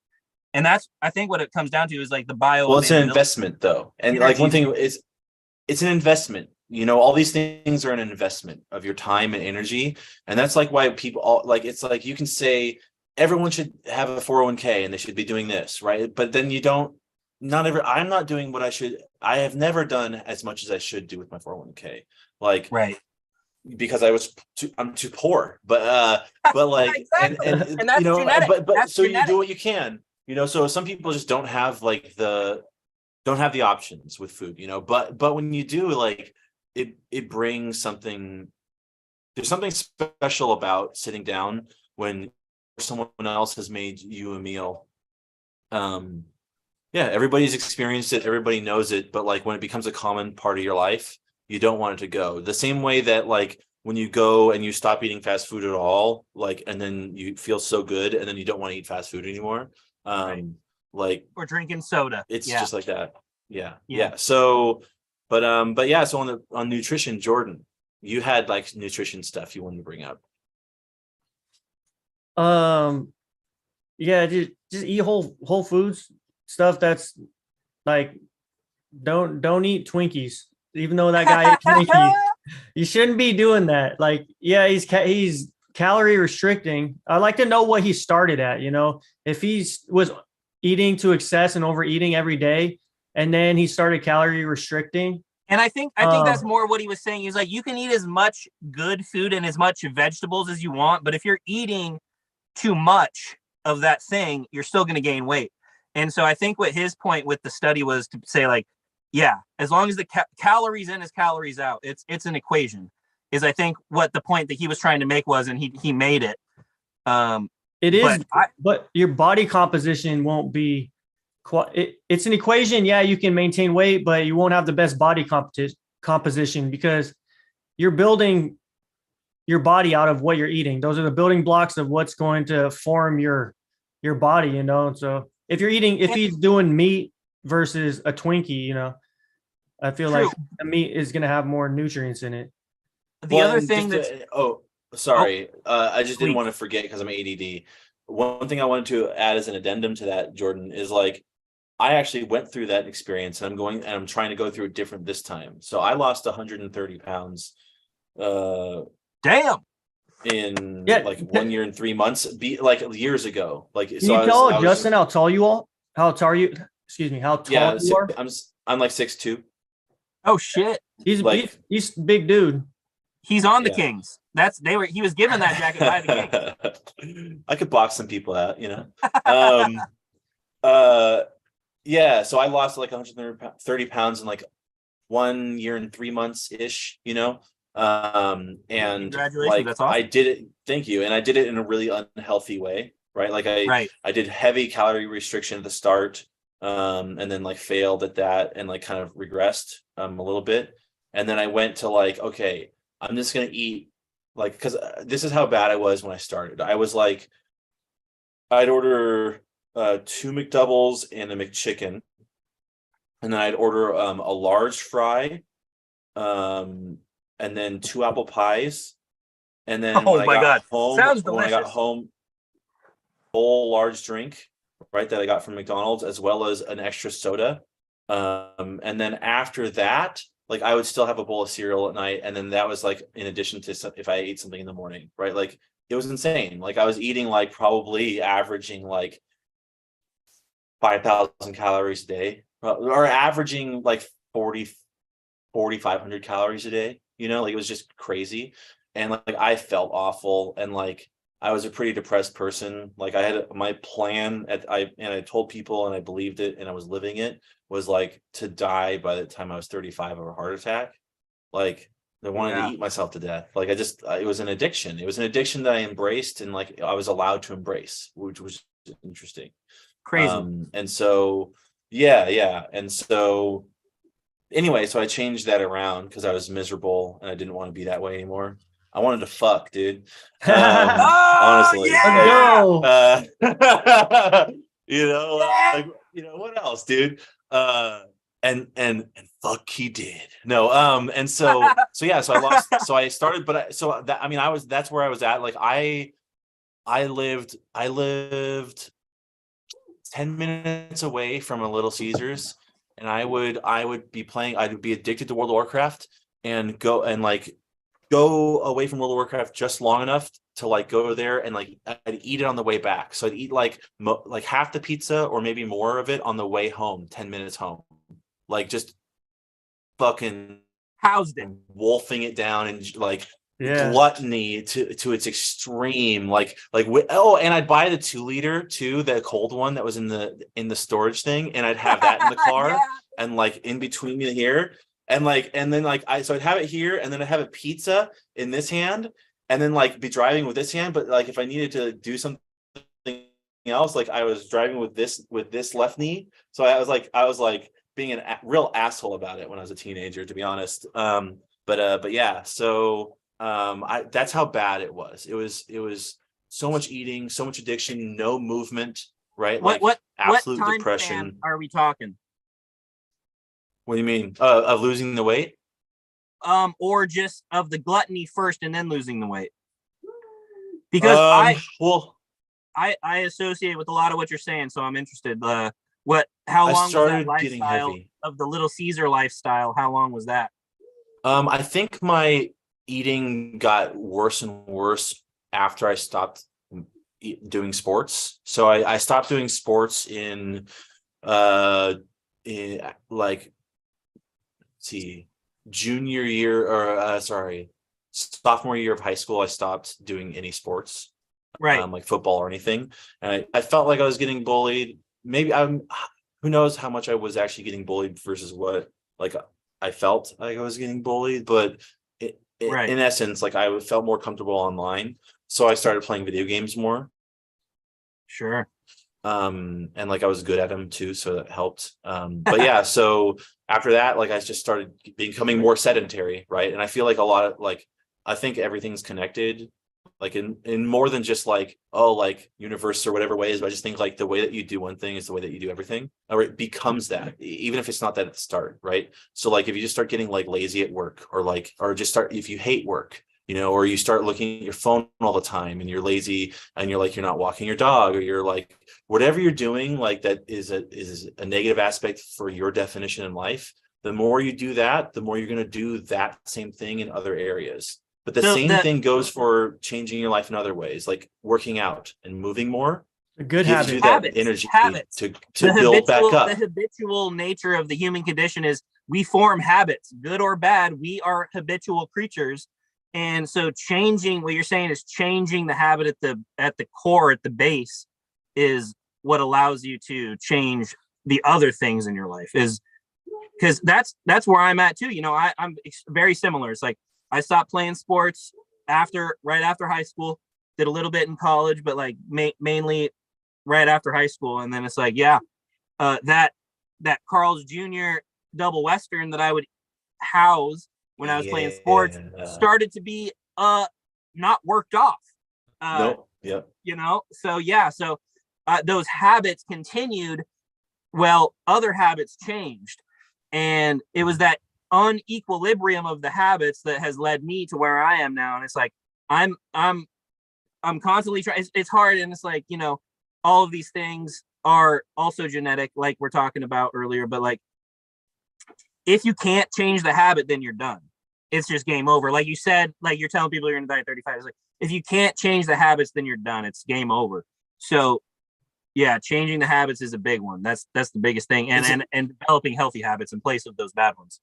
And that's, I think what it comes down to is like the bio. Well, it's an investment though. And like one thing is it's an investment. All these things are an investment of your time and energy. And that's like why people it's like you can say everyone should have a 401k and they should be doing this, right? But then I'm not doing what I should. I have never done as much as I should do with my 401k. Like, right. Because I'm too poor, but like, exactly. and that's genetic. but that's so genetic. you do what you can, so some people just don't have the options with food, but when you do, like, it brings something. There's something special about sitting down when someone else has made you a meal. Everybody's experienced it, everybody knows it, but like when it becomes a common part of your life, you don't want it to go. The same way that like when you go and you stop eating fast food at all, like, and then you feel so good and then you don't want to eat fast food anymore. Right. Like, or drinking soda. It's just like that. Yeah. So, but yeah, so on nutrition, Jordan, you had like nutrition stuff you wanted to bring up. Just eat whole foods stuff. That's like, don't eat Twinkies. Even though that guy ate Twinkies, you shouldn't be doing that. Like, yeah, he's calorie restricting. I'd like to know what he started at. If he was eating to excess and overeating every day, and then he started calorie restricting. And I think that's more what he was saying. He's like, you can eat as much good food and as much vegetables as you want, but if you're eating too much of that thing, you're still going to gain weight. And so I think what his point with the study was to say, like, yeah, as long as the calories in is calories out, it's an equation. Is I think what the point that he was trying to make was, and he made it. It is, but your body composition won't be. It's an equation. Yeah, you can maintain weight, but you won't have the best body composition because you're building your body out of what you're eating. Those are the building blocks of what's going to form your body. So if he's doing meat versus a Twinkie, I feel like the meat is going to have more nutrients in it. The other thing I just didn't want to forget because I'm ADD. One thing I wanted to add as an addendum to that, Jordan, is like, I actually went through that experience and I'm trying to go through it different this time. So I lost 130 pounds. Damn. In like 1 year and 3 months, like years ago. Like, can you tell Justin how tall you are? How tall you are? I'm like 6'2". Oh shit. He's a big dude. He's on the Kings. He was given that jacket by the Kings. I could box some people out, so I lost like 130 pounds in like 1 year and 3 months ish, and congratulations, like that's awesome. I did it. Thank you. And I did it in a really unhealthy way, right? Like I did heavy calorie restriction at the start, and then like failed at that and like kind of regressed a little bit. And then I went to like, okay, I'm just going to eat like, because this is how bad I was when I started. I was like, I'd order 2 McDoubles and a McChicken. And then I'd order a large fry and then 2 apple pies. And then Oh when I my got God. home, Sounds when I got delicious. home, full large drink, right, that I got from McDonald's, as well as an extra soda. And then after that, like I would still have a bowl of cereal at night, and then that was like in addition to if I ate something in the morning, right? Like it was insane. Like I was eating like probably averaging like 5,000 calories a day, or averaging like 4,500 calories a day. Like it was just crazy, and like I felt awful, and like I was a pretty depressed person. Like I had my plan I told people, and I believed it, and I was living it, was like to die by the time I was 35 of a heart attack. Like I wanted to Yeah. eat myself to death. Like it was an addiction. It was an addiction that I embraced, and like I was allowed to embrace, which was interesting. Crazy. And so yeah. And so anyway, so I changed that around because I was miserable and I didn't want to be that way anymore. I wanted to fuck, dude. Oh Honestly, Let's yeah. go. like what else, dude? And fuck, he did. No, and so yeah, so I lost. So I started, but that's where I was at. Like I lived 10 minutes away from a Little Caesars, and I would be addicted to World of Warcraft, and go away from World of Warcraft just long enough to like go there, and like I'd eat it on the way back. So I'd eat like half the pizza or maybe more of it on the way home, 10 minutes home. Like just fucking Housed it. wolfing it down, and like Yeah. gluttony to its extreme. And I'd buy the 2-liter too, the cold one that was in the storage thing, and I'd have that in the car. Yeah. And like in between me here, and then like so I'd have it here, and then I'd have a pizza in this hand, and then like be driving with this hand. But like if I needed to do something else, like I was driving with this left knee. So I was like being a real asshole about it when I was a teenager, to be honest. But yeah, so that's how bad it was. It was so much eating, so much addiction, no movement, right? What Absolute time depression. span are we talking? What do you mean? Of losing the weight? Or just of the gluttony first and then losing the weight? Because I associate with a lot of what you're saying, so I'm interested. How long was that lifestyle of the Little Caesar lifestyle? How long was that? I think my eating got worse and worse after I stopped doing sports. So I stopped doing sports in like, junior year, or sophomore year of high school. I stopped doing any sports, Right. like football or anything, and I felt like I was getting bullied. Maybe who knows how much I was actually getting bullied versus what like I felt like I was getting bullied, but Right. in essence, like I felt more comfortable online, so I started playing video games more. Sure. And like I was good at them too, so that helped. But yeah, so after that, like I just started becoming more sedentary, right? And I feel like a lot of I think everything's connected, like in more than just like universe or whatever ways. But I just think like the way that you do one thing is the way that you do everything, or it becomes that, even if it's not that at the start, right? So like if you just start getting like lazy at work, or just start, if you hate work, or you start looking at your phone all the time and you're lazy, and you're not walking your dog, or you're like whatever you're doing, like that is a negative aspect for your definition in life. The more you do that, the more you're going to do that same thing in other areas. But the same thing goes for changing your life in other ways, like working out and moving more. A good gives habit. you that energy to build back up. The habitual nature of the human condition is we form habits, good or bad. We are habitual creatures. And so changing, what you're saying is changing the habit at the core, at the base, is what allows you to change the other things in your life. Is because that's where I'm at too. I'm very similar. It's like I stopped playing sports right after high school, did a little bit in college, but like mainly right after high school. And then it's like, that Carl's Jr. double Western that I would house when I was playing sports started to be not worked off. Nope. Yep. So those habits continued. Well, other habits changed, and it was that unequilibrium of the habits that has led me to where I am now. And it's like, I'm constantly trying. It's hard. And it's like, all of these things are also genetic, like we're talking about earlier, but like, if you can't change the habit, then you're done. It's just game over. Like you said, like you're telling people you're in diet 35. It's like, if you can't change the habits, then you're done. It's game over. So yeah, changing the habits is a big one. That's the biggest thing. And developing healthy habits in place of those bad ones.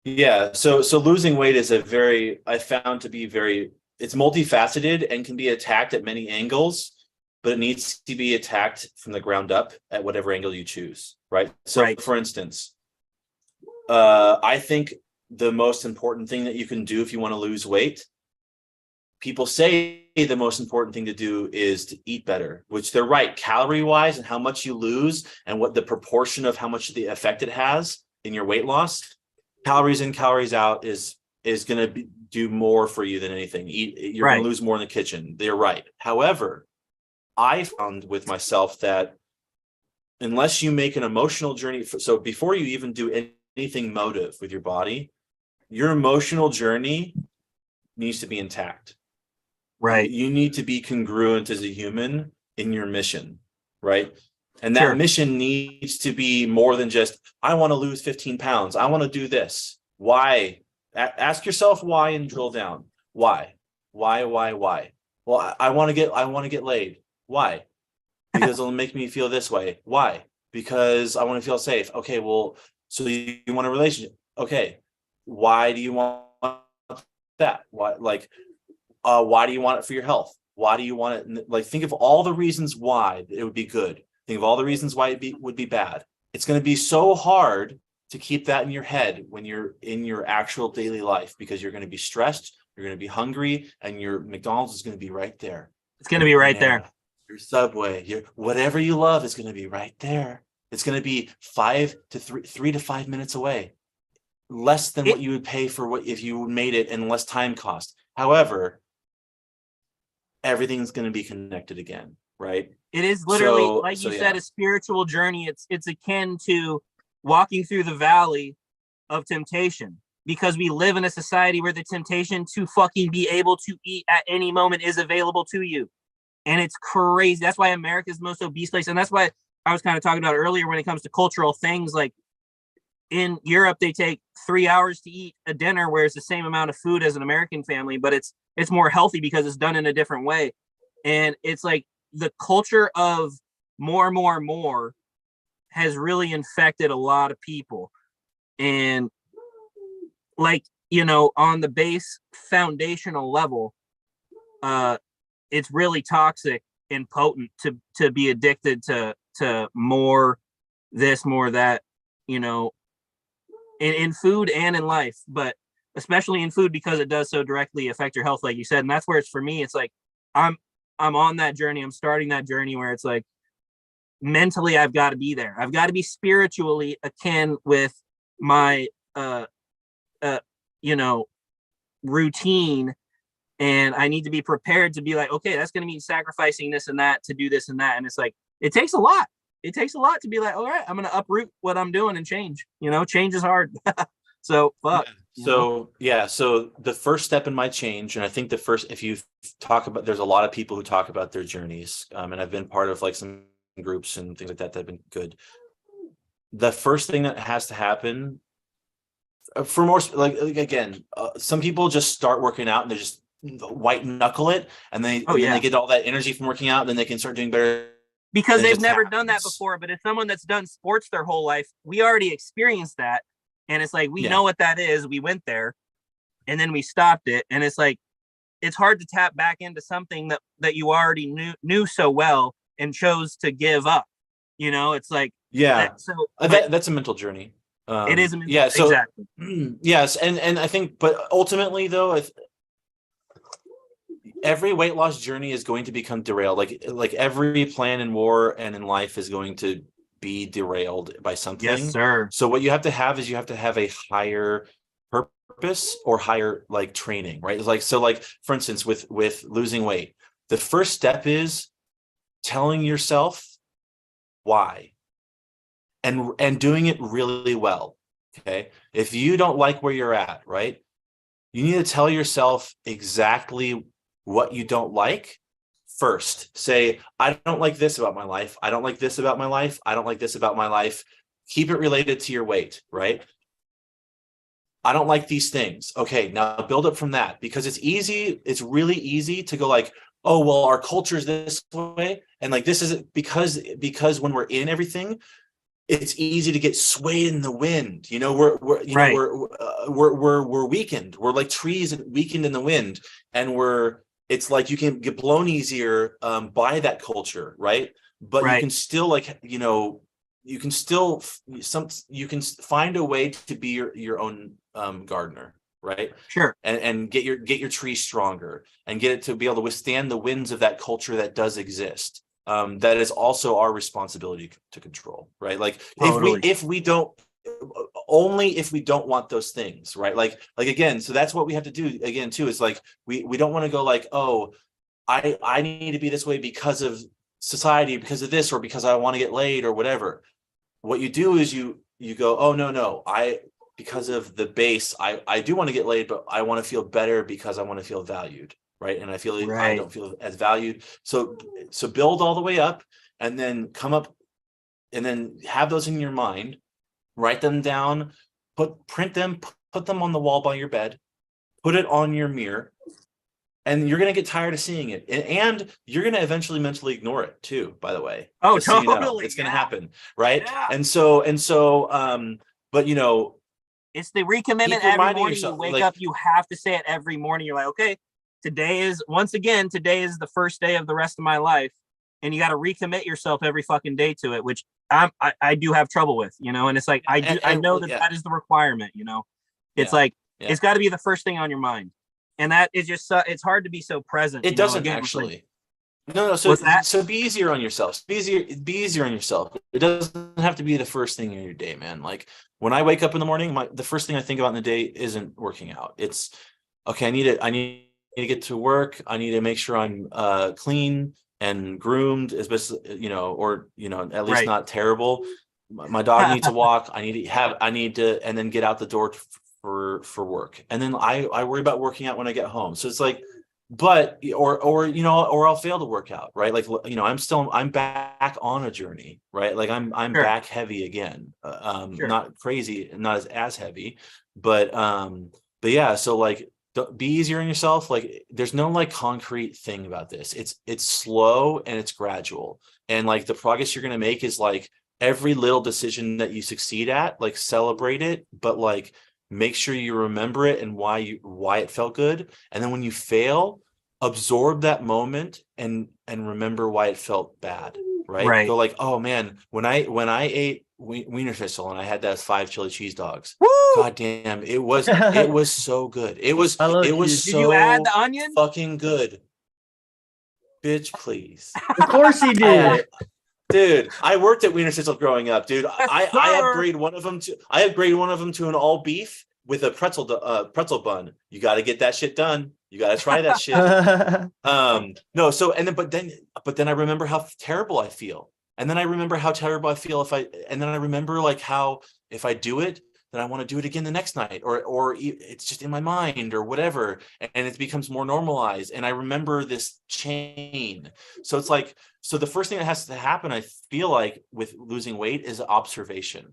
Yeah. So losing weight is I found to be it's multifaceted and can be attacked at many angles, but it needs to be attacked from the ground up at whatever angle you choose. Right. So for instance, I think the most important thing that you can do if you want to lose weight, people say the most important thing to do is to eat better, which they're right, calorie wise, and how much you lose and what the proportion of how much the effect it has in your weight loss. Calories in, calories out is going to do more for you than anything. You're going to lose more in the kitchen. They're right. However, I found with myself that unless you make an emotional journey, so before you even do anything motive with your body, your emotional journey needs to be intact. Right. You need to be congruent as a human in your mission. Right. And that mission needs to be more than just, I want to lose 15 pounds. I want to do this. Why? Ask yourself why and drill down. Why? Well, I want to get laid. Why? Because it'll make me feel this way. Why? Because I want to feel safe. Okay. Well, so you want a relationship. Okay. Why do you want that? Why do you want it for your health? Why do you want it? Like, think of all the reasons why it would be good. Think of all the reasons why it would be bad. It's going to be so hard to keep that in your head when you're in your actual daily life, because you're going to be stressed, you're going to be hungry, and your McDonald's is going to be right there. It's going to be right there. Your Subway, whatever you love is going to be right there. It's going to be 3 to 5 minutes away. Less than what you would pay for if you made it, and less time cost. However, everything's going to be connected again, right? It is literally, you said, a spiritual journey. It's akin to walking through the valley of temptation, because we live in a society where the temptation to fucking be able to eat at any moment is available to you. And it's crazy. That's why America is the most obese place. And that's why I was kind of talking about earlier when it comes to cultural things, like in Europe, they take 3 hours to eat a dinner, where it's the same amount of food as an American family, but it's more healthy because it's done in a different way. And it's like the culture of more has really infected a lot of people. And like, on the base foundational level, it's really toxic and potent to be addicted to more this, more that, in food and in life, but especially in food, because it does so directly affect your health, like you said. And that's where it's, for me, it's like, I'm on that journey. I'm starting that journey where it's like, mentally, I've got to be there. I've got to be spiritually akin with my, routine. And I need to be prepared to be like, okay, that's going to mean sacrificing this and that to do this and that. And it's like, it takes a lot. It takes a lot to be like, all right, I'm going to uproot what I'm doing and change. Change is hard. So fuck. So the first step in my change, and I think if you talk about, there's a lot of people who talk about their journeys, and I've been part of like some groups and things like that have been good. The first thing that has to happen for more, again, some people just start working out and they just white knuckle it, and they get all that energy from working out, and then they can start doing better. Because they've never done that before. But as someone that's done sports their whole life, we already experienced that. And it's like, we know what that is. We went there and then we stopped it. And it's like, it's hard to tap back into something that you already knew so well and chose to give up. It's like, that's a mental journey. It is a mental journey. So exactly. Yes. And I think, but ultimately though, every weight loss journey is going to become derailed. Like every plan in war and in life is going to be derailed by something. Yes, sir. So what you have to have is a higher purpose or higher like training, right? It's like, so like, for instance, with losing weight, the first step is telling yourself why, and doing it really well. Okay. If you don't like where you're at, right, you need to tell yourself exactly what you don't like first. Say, I don't like this about my life. I don't like this about my life. I don't like this about my life. Keep it related to your weight, right? I don't like these things. Okay, now build up from that, because it's easy. It's really easy to go like, oh, well, our culture is this way. And like, this is because when we're in everything, it's easy to get swayed in the wind. You know, Right. we're weakened. We're like trees weakened in the wind, and it's like you can get blown easier by that culture, right? But you Right. can still, like, you can still you can find a way to be your own gardener, right? Sure. And get your tree stronger and get it to be able to withstand the winds of that culture that does exist. That is also our responsibility to control, right? Like, Totally. if we don't, only if we don't want those things, right? Like again, so that's what we have to do again too, is like, we don't want to go like, oh, I need to be this way because of society, because of this, or because I want to get laid or whatever. What you do is you go, oh, no, because of the base, I do want to get laid, but I want to feel better because I want to feel valued, right? And I feel like I Right. don't feel as valued. So build all the way up, and then come up, and then have those in your mind, write them down, print them, put them on the wall by your bed, put it on your mirror, and you're going to get tired of seeing it. And you're going to eventually mentally ignore it too, by the way. Oh, Just so you know, totally. it's going to Yeah. happen, right? Yeah. And so but It's the recommitment keep every reminding morning. You yourself, wake like, up, you have to say it every morning. You're like, okay, today is the first day of the rest of my life. And you got to recommit yourself every fucking day to it, which I do have trouble with, and it's like, I know that yeah, that is the requirement, it's yeah, like, yeah. it's got to be the first thing on your mind. And that is just, it's hard to be so present. It doesn't again, it's like, actually. No. So what's that? be easier on yourself. Be easier on yourself. It doesn't have to be the first thing in your day, man. Like, when I wake up in the morning, the first thing I think about in the day isn't working out. It's, okay, I need to get to work. I need to make sure I'm clean and groomed, as best, or at least Right. not terrible. My dog needs a walk. I need to, and then get out the door for work. And then I worry about working out when I get home. So it's like, but or I'll fail to work out, right? Like, I'm back on a journey, right? Like, I'm Sure. back heavy again. Sure. Not crazy, not as heavy, but yeah. So, like, be easier on yourself. Like, there's no like concrete thing about this. It's slow and it's gradual, and like, the progress you're gonna make is like, every little decision that you succeed at, like, celebrate it, but like, make sure you remember it and why it felt good. And then when you fail, absorb that moment and remember why it felt bad, right? Right. Go like, oh man, when I ate Wiener Schnitzel and I had those 5 chili cheese dogs, Woo! god damn, it was so good. It was cheese. Did you add the onion? fucking good. Bitch, please. Of course he did. Dude, I worked at Wiener Schnitzel growing up, dude. Yes, I sir. upgrade one of them to an all beef with a pretzel bun. You got to get that shit done. You got to try that shit. No, so, and then but then I remember how terrible I feel. And then I remember how terrible I feel and then I remember like how, if I do it, then I want to do it again the next night, or it's just in my mind or whatever, and it becomes more normalized. And I remember this chain. So it's like, so the first thing that has to happen, I feel like, with losing weight is observation.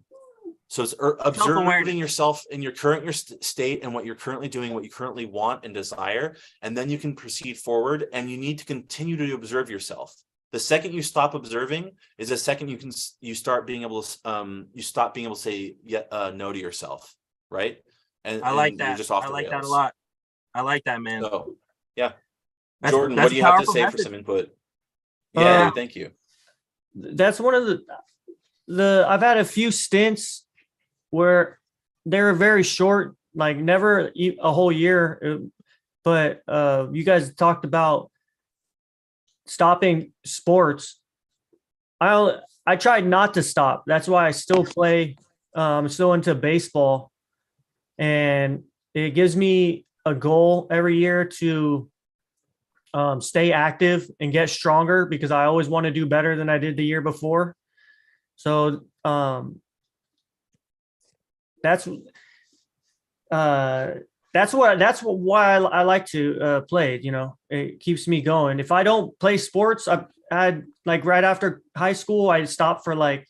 So it's observing yourself in your current state and what you're currently doing, what you currently want and desire, and then you can proceed forward. And you need to continue to observe yourself. The second you stop observing is the second you start being able to you stop being able to say no to yourself, right? And I like and that. You're just off I the like that a rails. lot. I like that, man. So yeah, That's Jordan, what do you have to say for some input? Yeah, dude, thank you. That's one of the I've had a few stints where they're very short, like never a whole year. But you guys talked about stopping sports. I tried not to stop. That's why I still play. I'm still into baseball, and it gives me a goal every year to stay active and get stronger, because I always want to do better than I did the year before. So that's uh why I like to play it. You know, it keeps me going. If I don't play sports, I like right after high school, I stopped for like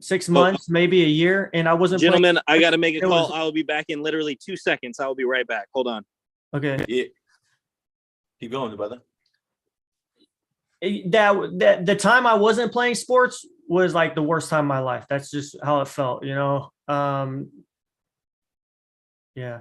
6 months, maybe a year, and I wasn't playing. Gentlemen, I got to make a It call. was- I will be back in literally 2 seconds. I will be right back. Hold on. Okay. Yeah. Keep going, brother. That the time I wasn't playing sports was like the worst time of my life. That's just how it felt, you know. Yeah.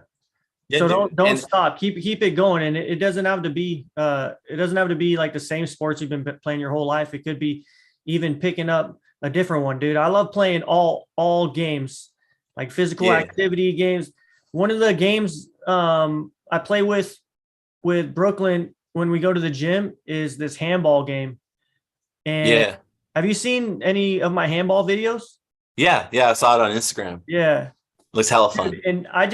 Yeah, So dude. don't And- stop. Keep it going, and it doesn't have to be like the same sports you've been playing your whole life. It could be even picking up a different one, dude. I love playing all games, like physical activity games. One of the games I play with Brooklyn when we go to the gym is this handball game. And yeah. have you seen any of my handball videos? Yeah. I saw it on Instagram. Yeah. Looks hella fun. Dude, and I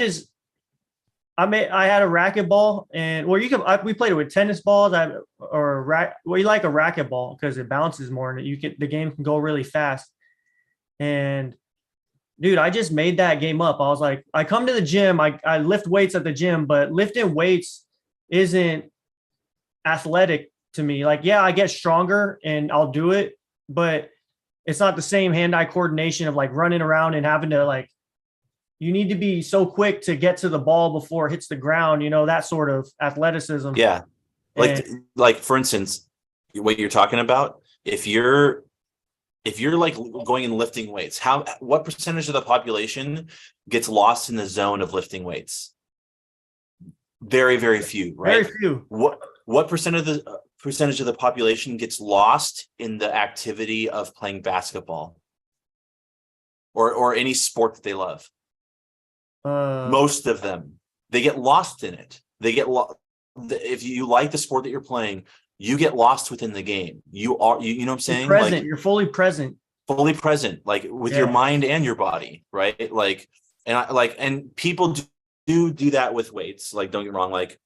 had a racquetball, and we played it with tennis balls. You like a racquetball because it bounces more and the game can go really fast. And dude, I just made that game up. I was like, I come to the gym, I lift weights at the gym, but lifting weights isn't athletic to me. Like, yeah, I get stronger and I'll do it, but it's not the same hand-eye coordination of like running around and having to like, you need to be so quick to get to the ball before it hits the ground, you know, that sort of athleticism. Yeah. Like for instance, what you're talking about, if you're like going and lifting weights, what percentage of the population gets lost in the zone of lifting weights? Very, very few, right? Very few. What percentage of the population gets lost in the activity of playing basketball or any sport that they love? Most of them, they get lost in it. They get if you like the sport that you're playing, you get lost within the game. You know what I'm saying? Present. You're fully present, like with your mind and your body, right? Like, and people do that with weights. Like, don't get me wrong. Like,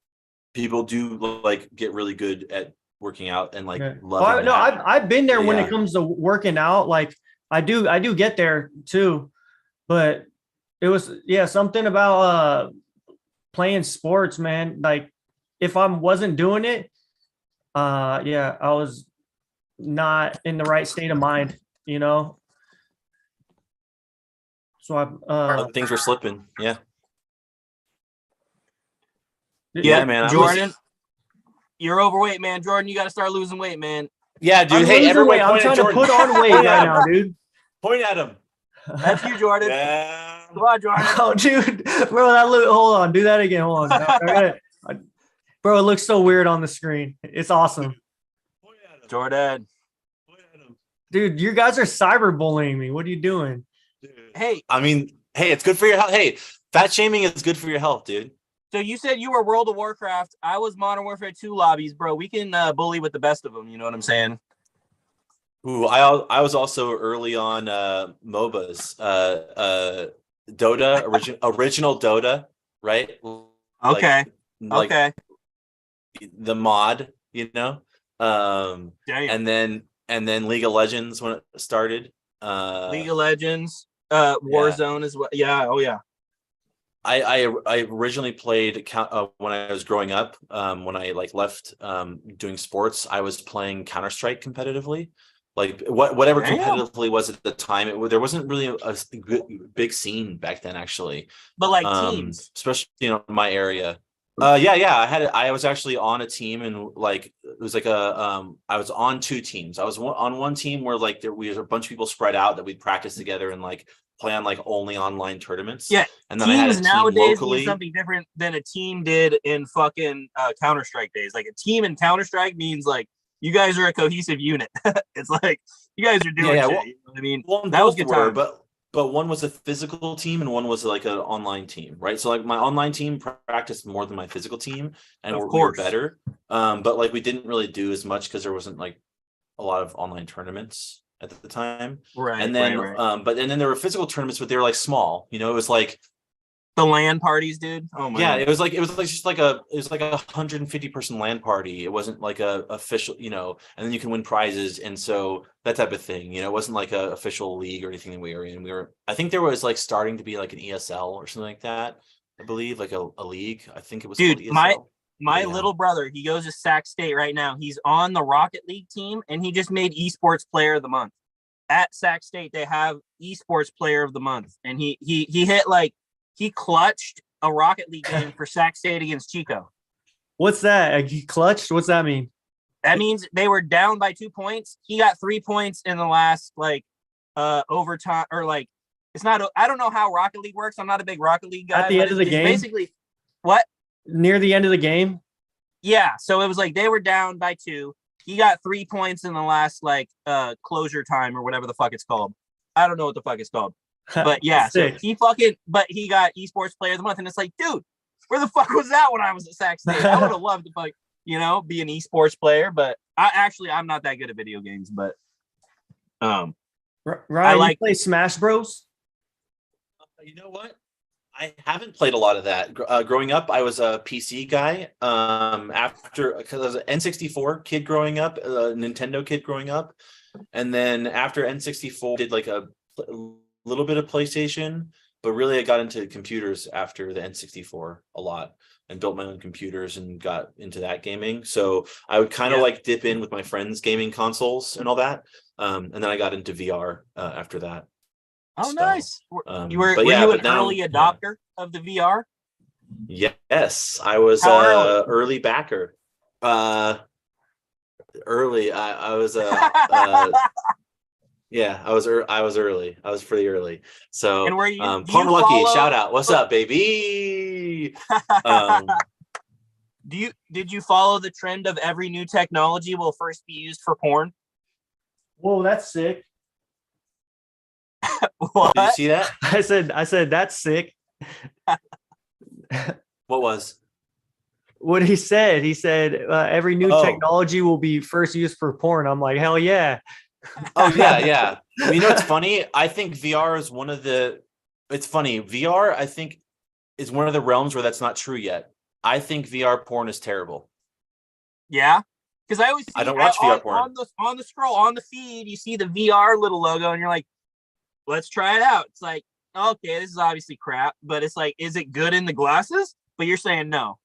people do like get really good at working out and like loving. No, I've been there when it comes to working out. Like, I do get there too, but it was something about playing sports, man. Like, if I wasn't doing it, I was not in the right state of mind, you know. So things were slipping. Yeah, man. Jordan, you're overweight, man. Jordan, you got to start losing weight, man. Yeah, dude. I'm trying to put on weight right now, dude. Point at him. That's you, Jordan. Yeah. Come on, Jordan. Oh, dude, bro, hold on, do that again. Hold on, bro. It looks so weird on the screen. It's awesome. Jordan. Dude, you guys are cyberbullying me. What are you doing? Hey, I mean, hey, it's good for your health. Hey, fat shaming is good for your health, dude. So you said you were World of Warcraft. I was Modern Warfare 2 lobbies, bro. We can bully with the best of them. You know what I'm saying? Ooh, I was also early on MOBAs, Dota, original Dota, right? Okay. Okay. The mod, you know, Damn. and then League of Legends when it started. League of Legends, Warzone as well. Yeah. Oh yeah. I originally played when I was growing up. When I like left doing sports, I was playing Counter-Strike competitively. Like whatever competitively was at the time, there wasn't really a big scene back then, actually. But like teams, especially in my area. I was actually on a team, and like it was like I was on two teams. I was on one team where like we was a bunch of people spread out that we'd practice together and like play on like only online tournaments. Yeah, and then I had a team nowadays locally. means something different than a team did in fucking Counter-Strike days. Like a team in Counter-Strike means like you guys are a cohesive unit. It's like you guys are doing shit. Well, you know what I mean? That was good time. But one was a physical team and one was like an online team, right? So like my online team practiced more than my physical team, and we were better. But like we didn't really do as much because there wasn't like a lot of online tournaments at the time. Right. And then but then there were physical tournaments, but they were like small. You know, it was like The LAN parties, dude. Oh my Yeah, God. it was like just like a 150 person LAN party. It wasn't like a official, and then you can win prizes, and so that type of thing. It wasn't like a official league or anything that we were in. I think there was like starting to be like an ESL or something like that. I believe like a league. I think it was called Dude, ESL. my Yeah. little brother, he goes to Sac State right now. He's on the Rocket League team, and he just made esports player of the month. At Sac State, they have esports player of the month, and he hit he clutched a Rocket League game for Sac State against Chico. What's that? He clutched? What's that mean? That means they were down by 2 points. He got 3 points in the last overtime, or it's not. I don't know how Rocket League works. I'm not a big Rocket League guy. At the end of the game? Basically, what? Near the end of the game? Yeah. So it was like they were down by 2. He got 3 points in the last closure time or whatever the fuck it's called. I don't know what the fuck it's called. But yeah, so he got esports player of the month, and it's like, dude, where the fuck was that when I was at Sac State? I would have loved to be an esports player, but I'm not that good at video games. But Ryan, you play Smash Bros? You know what? I haven't played a lot of that. Growing up, I was a PC guy. Because I was an N64 kid growing up, a Nintendo kid growing up, and then after N64, did like a little bit of PlayStation, but really I got into computers after the N64 a lot and built my own computers and got into that gaming. So I would kind of like dip in with my friends' gaming consoles and all that. And then I got into VR after that. Oh, So, nice. Were you an early adopter of the VR? Yes, I was an early backer. Early. I was yeah, I was early. I was pretty early. So, and were you Palmer Lucky, shout out. What's up, baby? Did you follow the trend of every new technology will first be used for porn? Whoa, that's sick. What? Did you see that? I said that's sick. What was? What he said every new technology will be first used for porn. I'm like, hell yeah. Oh yeah. You know what's funny? I think VR is it's funny. VR, I think, is one of the realms where that's not true yet. I think VR porn is terrible. Yeah. Because I don't watch VR porn. On the scroll, on the feed, you see the VR little logo and you're like, let's try it out. It's like, okay, this is obviously crap, but it's like, is it good in the glasses? But you're saying no.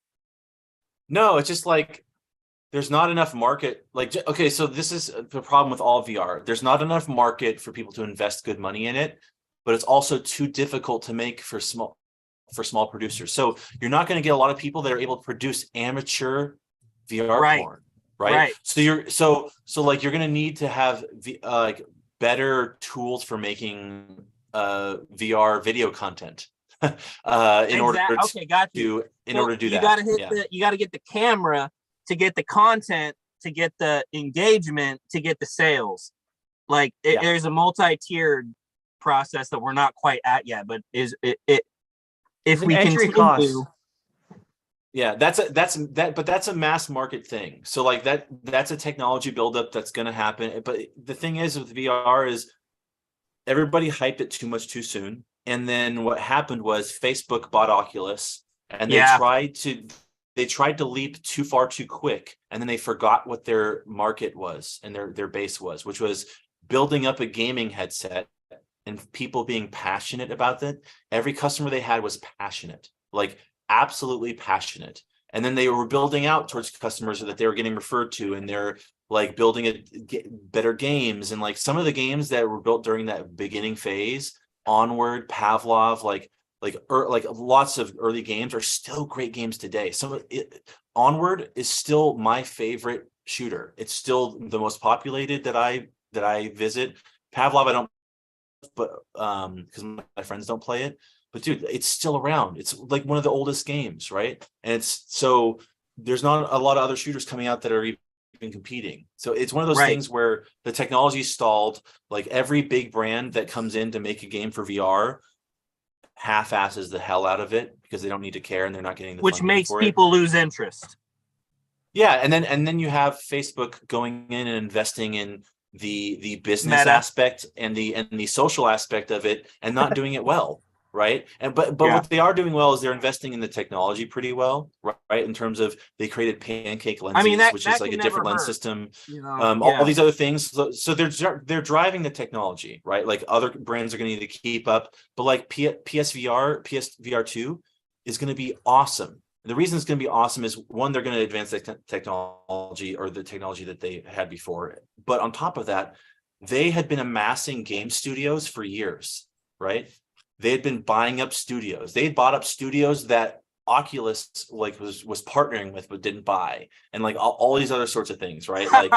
No, it's just like, there's not enough market. Okay, so this is the problem with all VR. There's not enough market for people to invest good money in it, but it's also too difficult to make for small producers. So you're not going to get a lot of people that are able to produce amateur VR porn, right? So you're going to need to have better tools for making VR video content in order to do that. You got to get the camera to get the content, to get the engagement, to get the sales. There's a multi-tiered process that we're not quite at yet, but if we continue. Yeah, but that's a mass market thing. So that's a technology buildup that's going to happen. But the thing is with VR is everybody hyped it too much too soon. And then what happened was Facebook bought Oculus, and they tried to leap too far too quick, and then they forgot what their market was and their base was, which was building up a gaming headset and people being passionate about it. Every customer they had was passionate, absolutely passionate. And then they were building out towards customers that they were getting referred to, and they're building better games. And some of the games that were built during that beginning phase, Onward, Pavlov, lots of early games are still great games today. Onward is still my favorite shooter. It's still the most populated that I visit. Pavlov I don't, but because my friends don't play it. But dude, it's still around. It's one of the oldest games, right? And there's not a lot of other shooters coming out that are even competing. So it's one of those things where the technology stalled. Every big brand that comes in to make a game for VR half-asses the hell out of it because they don't need to care and they're not getting the which makes people lose interest. Yeah, and then you have Facebook going in and investing in the business Meta aspect and the social aspect of it and not doing it well, right? And but what they are doing well is they're investing in the technology pretty well, right? In terms of they created pancake lenses, which is like a different lens system. All these other things. So they're driving the technology, right? Like other brands are going to need to keep up, but like PSVR 2 is going to be awesome. The reason it's going to be awesome is one, they're going to advance the technology or the technology that they had before. But on top of that, they had been amassing game studios for years, right? They had been buying up studios. They had bought up studios that Oculus like was partnering with but didn't buy, and like all these other sorts of things, right? Like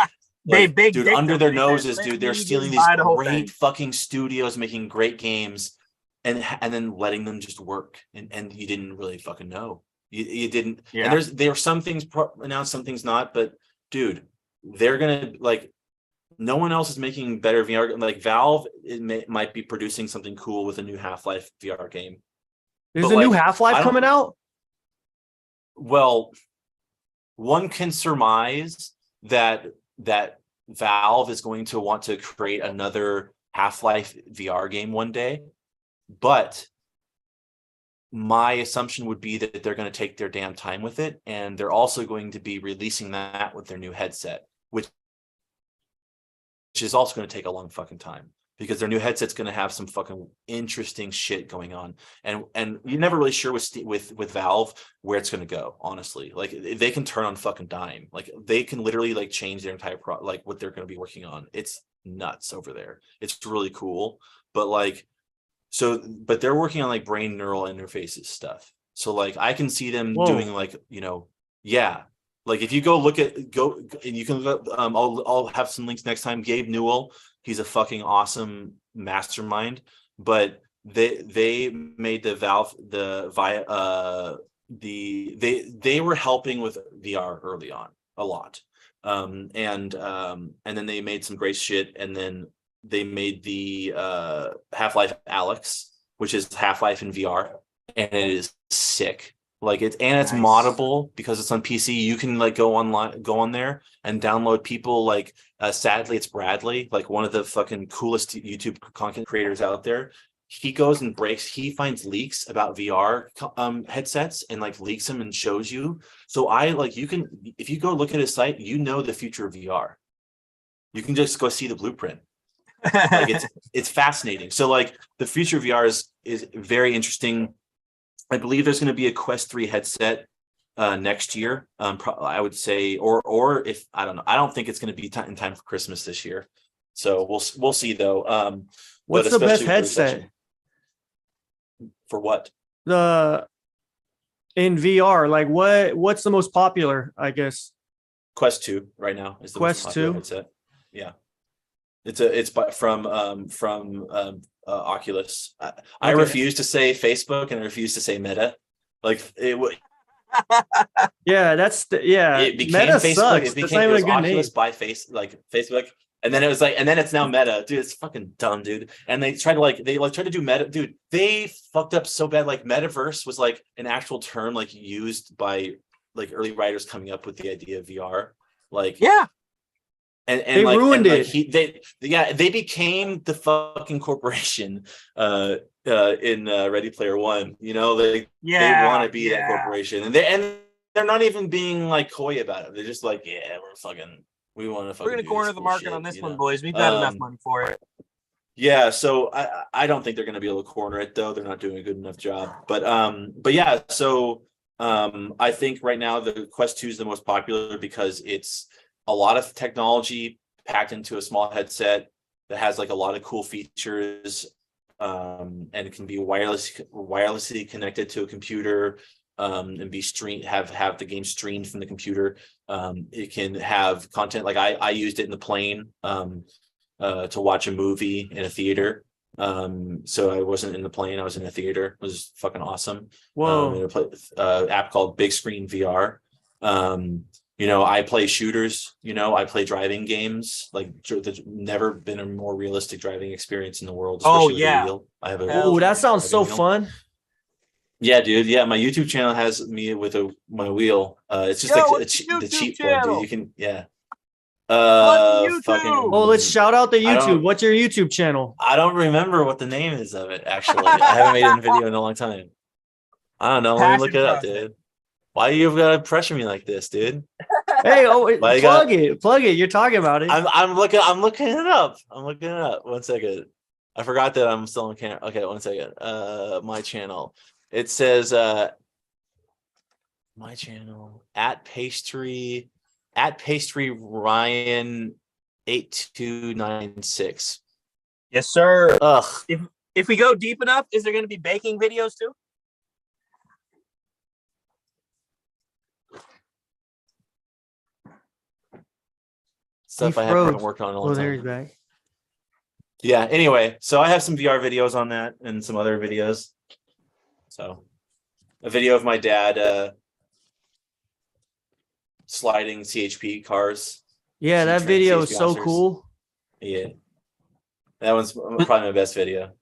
dude, under their noses, dude, they're stealing these great fucking studios, making great games, and then letting them just work, and you didn't really fucking know. You didn't. Yeah. And there are some things announced, some things not. But dude, they're gonna like. No one else is making better VR. Like Valve, might be producing something cool with a new Half-Life VR game. There's a new Half-Life coming out. Well, one can surmise that Valve is going to want to create another Half-Life VR game one day, but my assumption would be that they're going to take their damn time with it, and they're also going to be releasing that with their new headset, which is also going to take a long fucking time because their new headset's going to have some fucking interesting shit going on, and you're never really sure with Valve where it's going to go. Honestly, like they can turn on fucking dime, like they can literally like change their entire like what they're going to be working on. It's nuts over there. It's really cool, but like. So, but they're working on like brain neural interfaces stuff. So like I can see them doing like, like if you go and you can look up, I'll have some links next time. Gabe Newell, he's a fucking awesome mastermind, but they made the Valve they were helping with VR early on a lot. And then they made some great shit, and then they made the Half-Life Alyx, which is Half-Life in VR, and it is sick. Like it's nice. Moddable because it's on PC. You can like go on there and download people like sadly it's Bradley, like one of the fucking coolest YouTube content creators out there. He goes and he finds leaks about VR headsets and like leaks them and shows you. So you can, if you go look at his site, the future of VR. You can just go see the blueprint. Like it's fascinating. So like the future of VR is very interesting. I believe there's going to be a Quest 3 headset next year. I would say, or if I don't know, I don't think it's going to be in time for Christmas this year. So we'll see though. What's the best headset for what? In VR, like what's the most popular? I guess Quest 2 right now is the Quest most popular 2 headset. Yeah. It's from Oculus. I refuse to say Facebook and I refuse to say Meta. Like it would. Yeah, it became Meta Facebook. Sucks. It became Oculus by Facebook, and then it was like, and then it's now Meta. Dude, it's fucking dumb, dude. And they tried to do Meta, dude. They fucked up so bad. Like Metaverse was like an actual term like used by like early writers coming up with the idea of VR. Like And they ruined it. They became the fucking corporation in Ready Player One. You know, they want to be that corporation, and they're not even being like coy about it. They're just like, we're gonna corner the market on this one, boys. We've got enough money for it. Yeah, so I don't think they're gonna be able to corner it though. They're not doing a good enough job. But yeah, so I think right now the Quest 2 is the most popular because it's a lot of technology packed into a small headset that has like a lot of cool features, and it can be wirelessly connected to a computer, and be have the game streamed from the computer. It can have content like I used it in the plane to watch a movie in a theater. So I wasn't in the plane, I was in a theater. It was fucking awesome. Whoa. App called Big Screen VR. I play shooters, I play driving games. Like there's never been a more realistic driving experience in the world. I have that sounds so fun. Yeah, dude. Yeah, my YouTube channel has me with my wheel. It's just like the cheap one, dude. You can, YouTube. Fucking. Oh, let's shout out the I don't- YouTube. What's your YouTube channel? I don't remember what the name is of it. Actually, I haven't made a video in a long time. I don't know. Let me look Passion it up, project. dude. Why you gotta pressure me like this, dude? Hey, Why you plug got- it. Plug it. You're talking about it. I'm looking it up. I'm looking it up. 1 second. I forgot that I'm still on camera. Okay, 1 second. My channel. It says my channel at pastry Ryan 8296. Yes, sir. Ugh. If we go deep enough, is there going to be baking videos too? Stuff He I haven't froze. worked on in a long Oh, there he's time. back. Yeah. Anyway, so I have some VR videos on that and some other videos. So, a video of my dad sliding CHP cars. Yeah, that Trained video is CHP so officers. cool. Yeah, that one's probably my best video.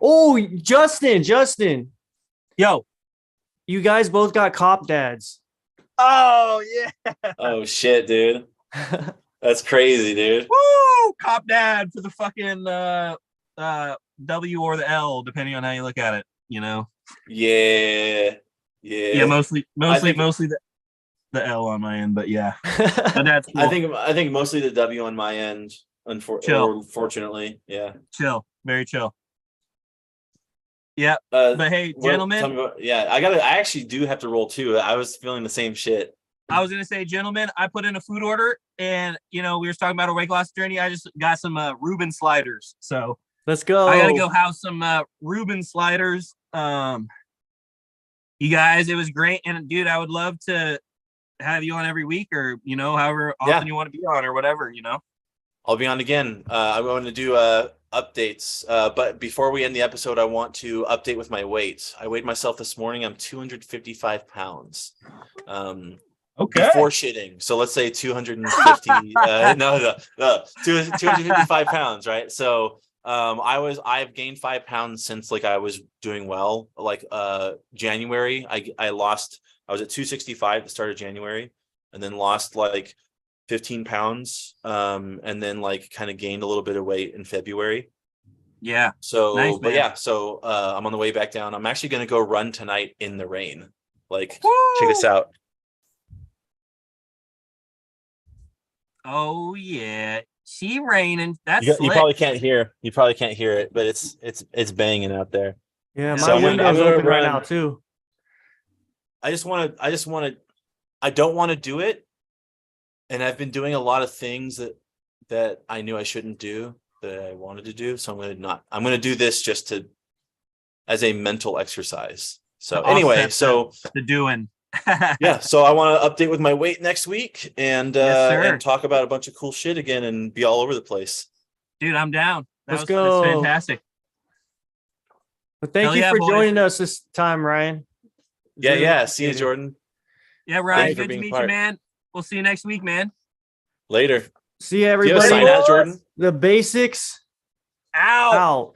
Oh, Justin, Yo. you guys both got cop dads. Oh, yeah. Oh shit, dude, that's crazy, dude. Woo! Cop dad for the fucking W or the L, depending on how you look at it, you know? Yeah. Yeah, mostly think- the L on my end, but yeah. My dad's cool. I think mostly the W on my end. Chill. Unfortunately, yeah. Chill. Very chill. Yeah. But But hey, tell gentlemen, me about- yeah, I actually do have to roll too. I was feeling the same shit. I was gonna say, gentlemen, I put in a food order, and we were talking about a weight loss journey. I just got some Reuben sliders, so Let's go. I gotta go have some Reuben sliders. You guys, it was great, and dude, I would love to have you on every week, or however often you want to be on, or whatever. I'll be on again. I'm going to do updates. But before we end the episode, I want to update with my weight. I weighed myself this morning. I'm 255 pounds. Okay. Before shitting. So let's say 250. 255 pounds, right? So I've gained 5 pounds since like I was doing well. Like January, I was at 265 at the start of January, and then lost like 15 pounds, and then like kind of gained a little bit of weight in February. Yeah. So, Nice, but man. yeah, so I'm on the way back down. I'm actually going to go run tonight in the rain. Like, Woo! check this out. Oh yeah, she raining. That's You slick. probably can't hear. You probably can't hear it, but it's banging out there. Yeah, So my I'm window's gonna open right run- now too. I don't want to do it, and I've been doing a lot of things that I knew I shouldn't do that I wanted to do. So I'm going to do this just as a mental exercise. So To anyway, offset so the doing. yeah, so I want to update with my weight next week and Yes, sir. and talk about a bunch of cool shit again and be all over the place. Dude, I'm down. Let's That's go. fantastic. But thank Hell you yeah, for boys. joining us this time, Ryan. Yeah, Really yeah. See you, appreciate it. Jordan. Yeah, Thank Ryan, you for good to being meet part. you, man. We'll see you next week, man. Later. See you, Do you have a everybody. sign hat, Jordan? The basics Out. out.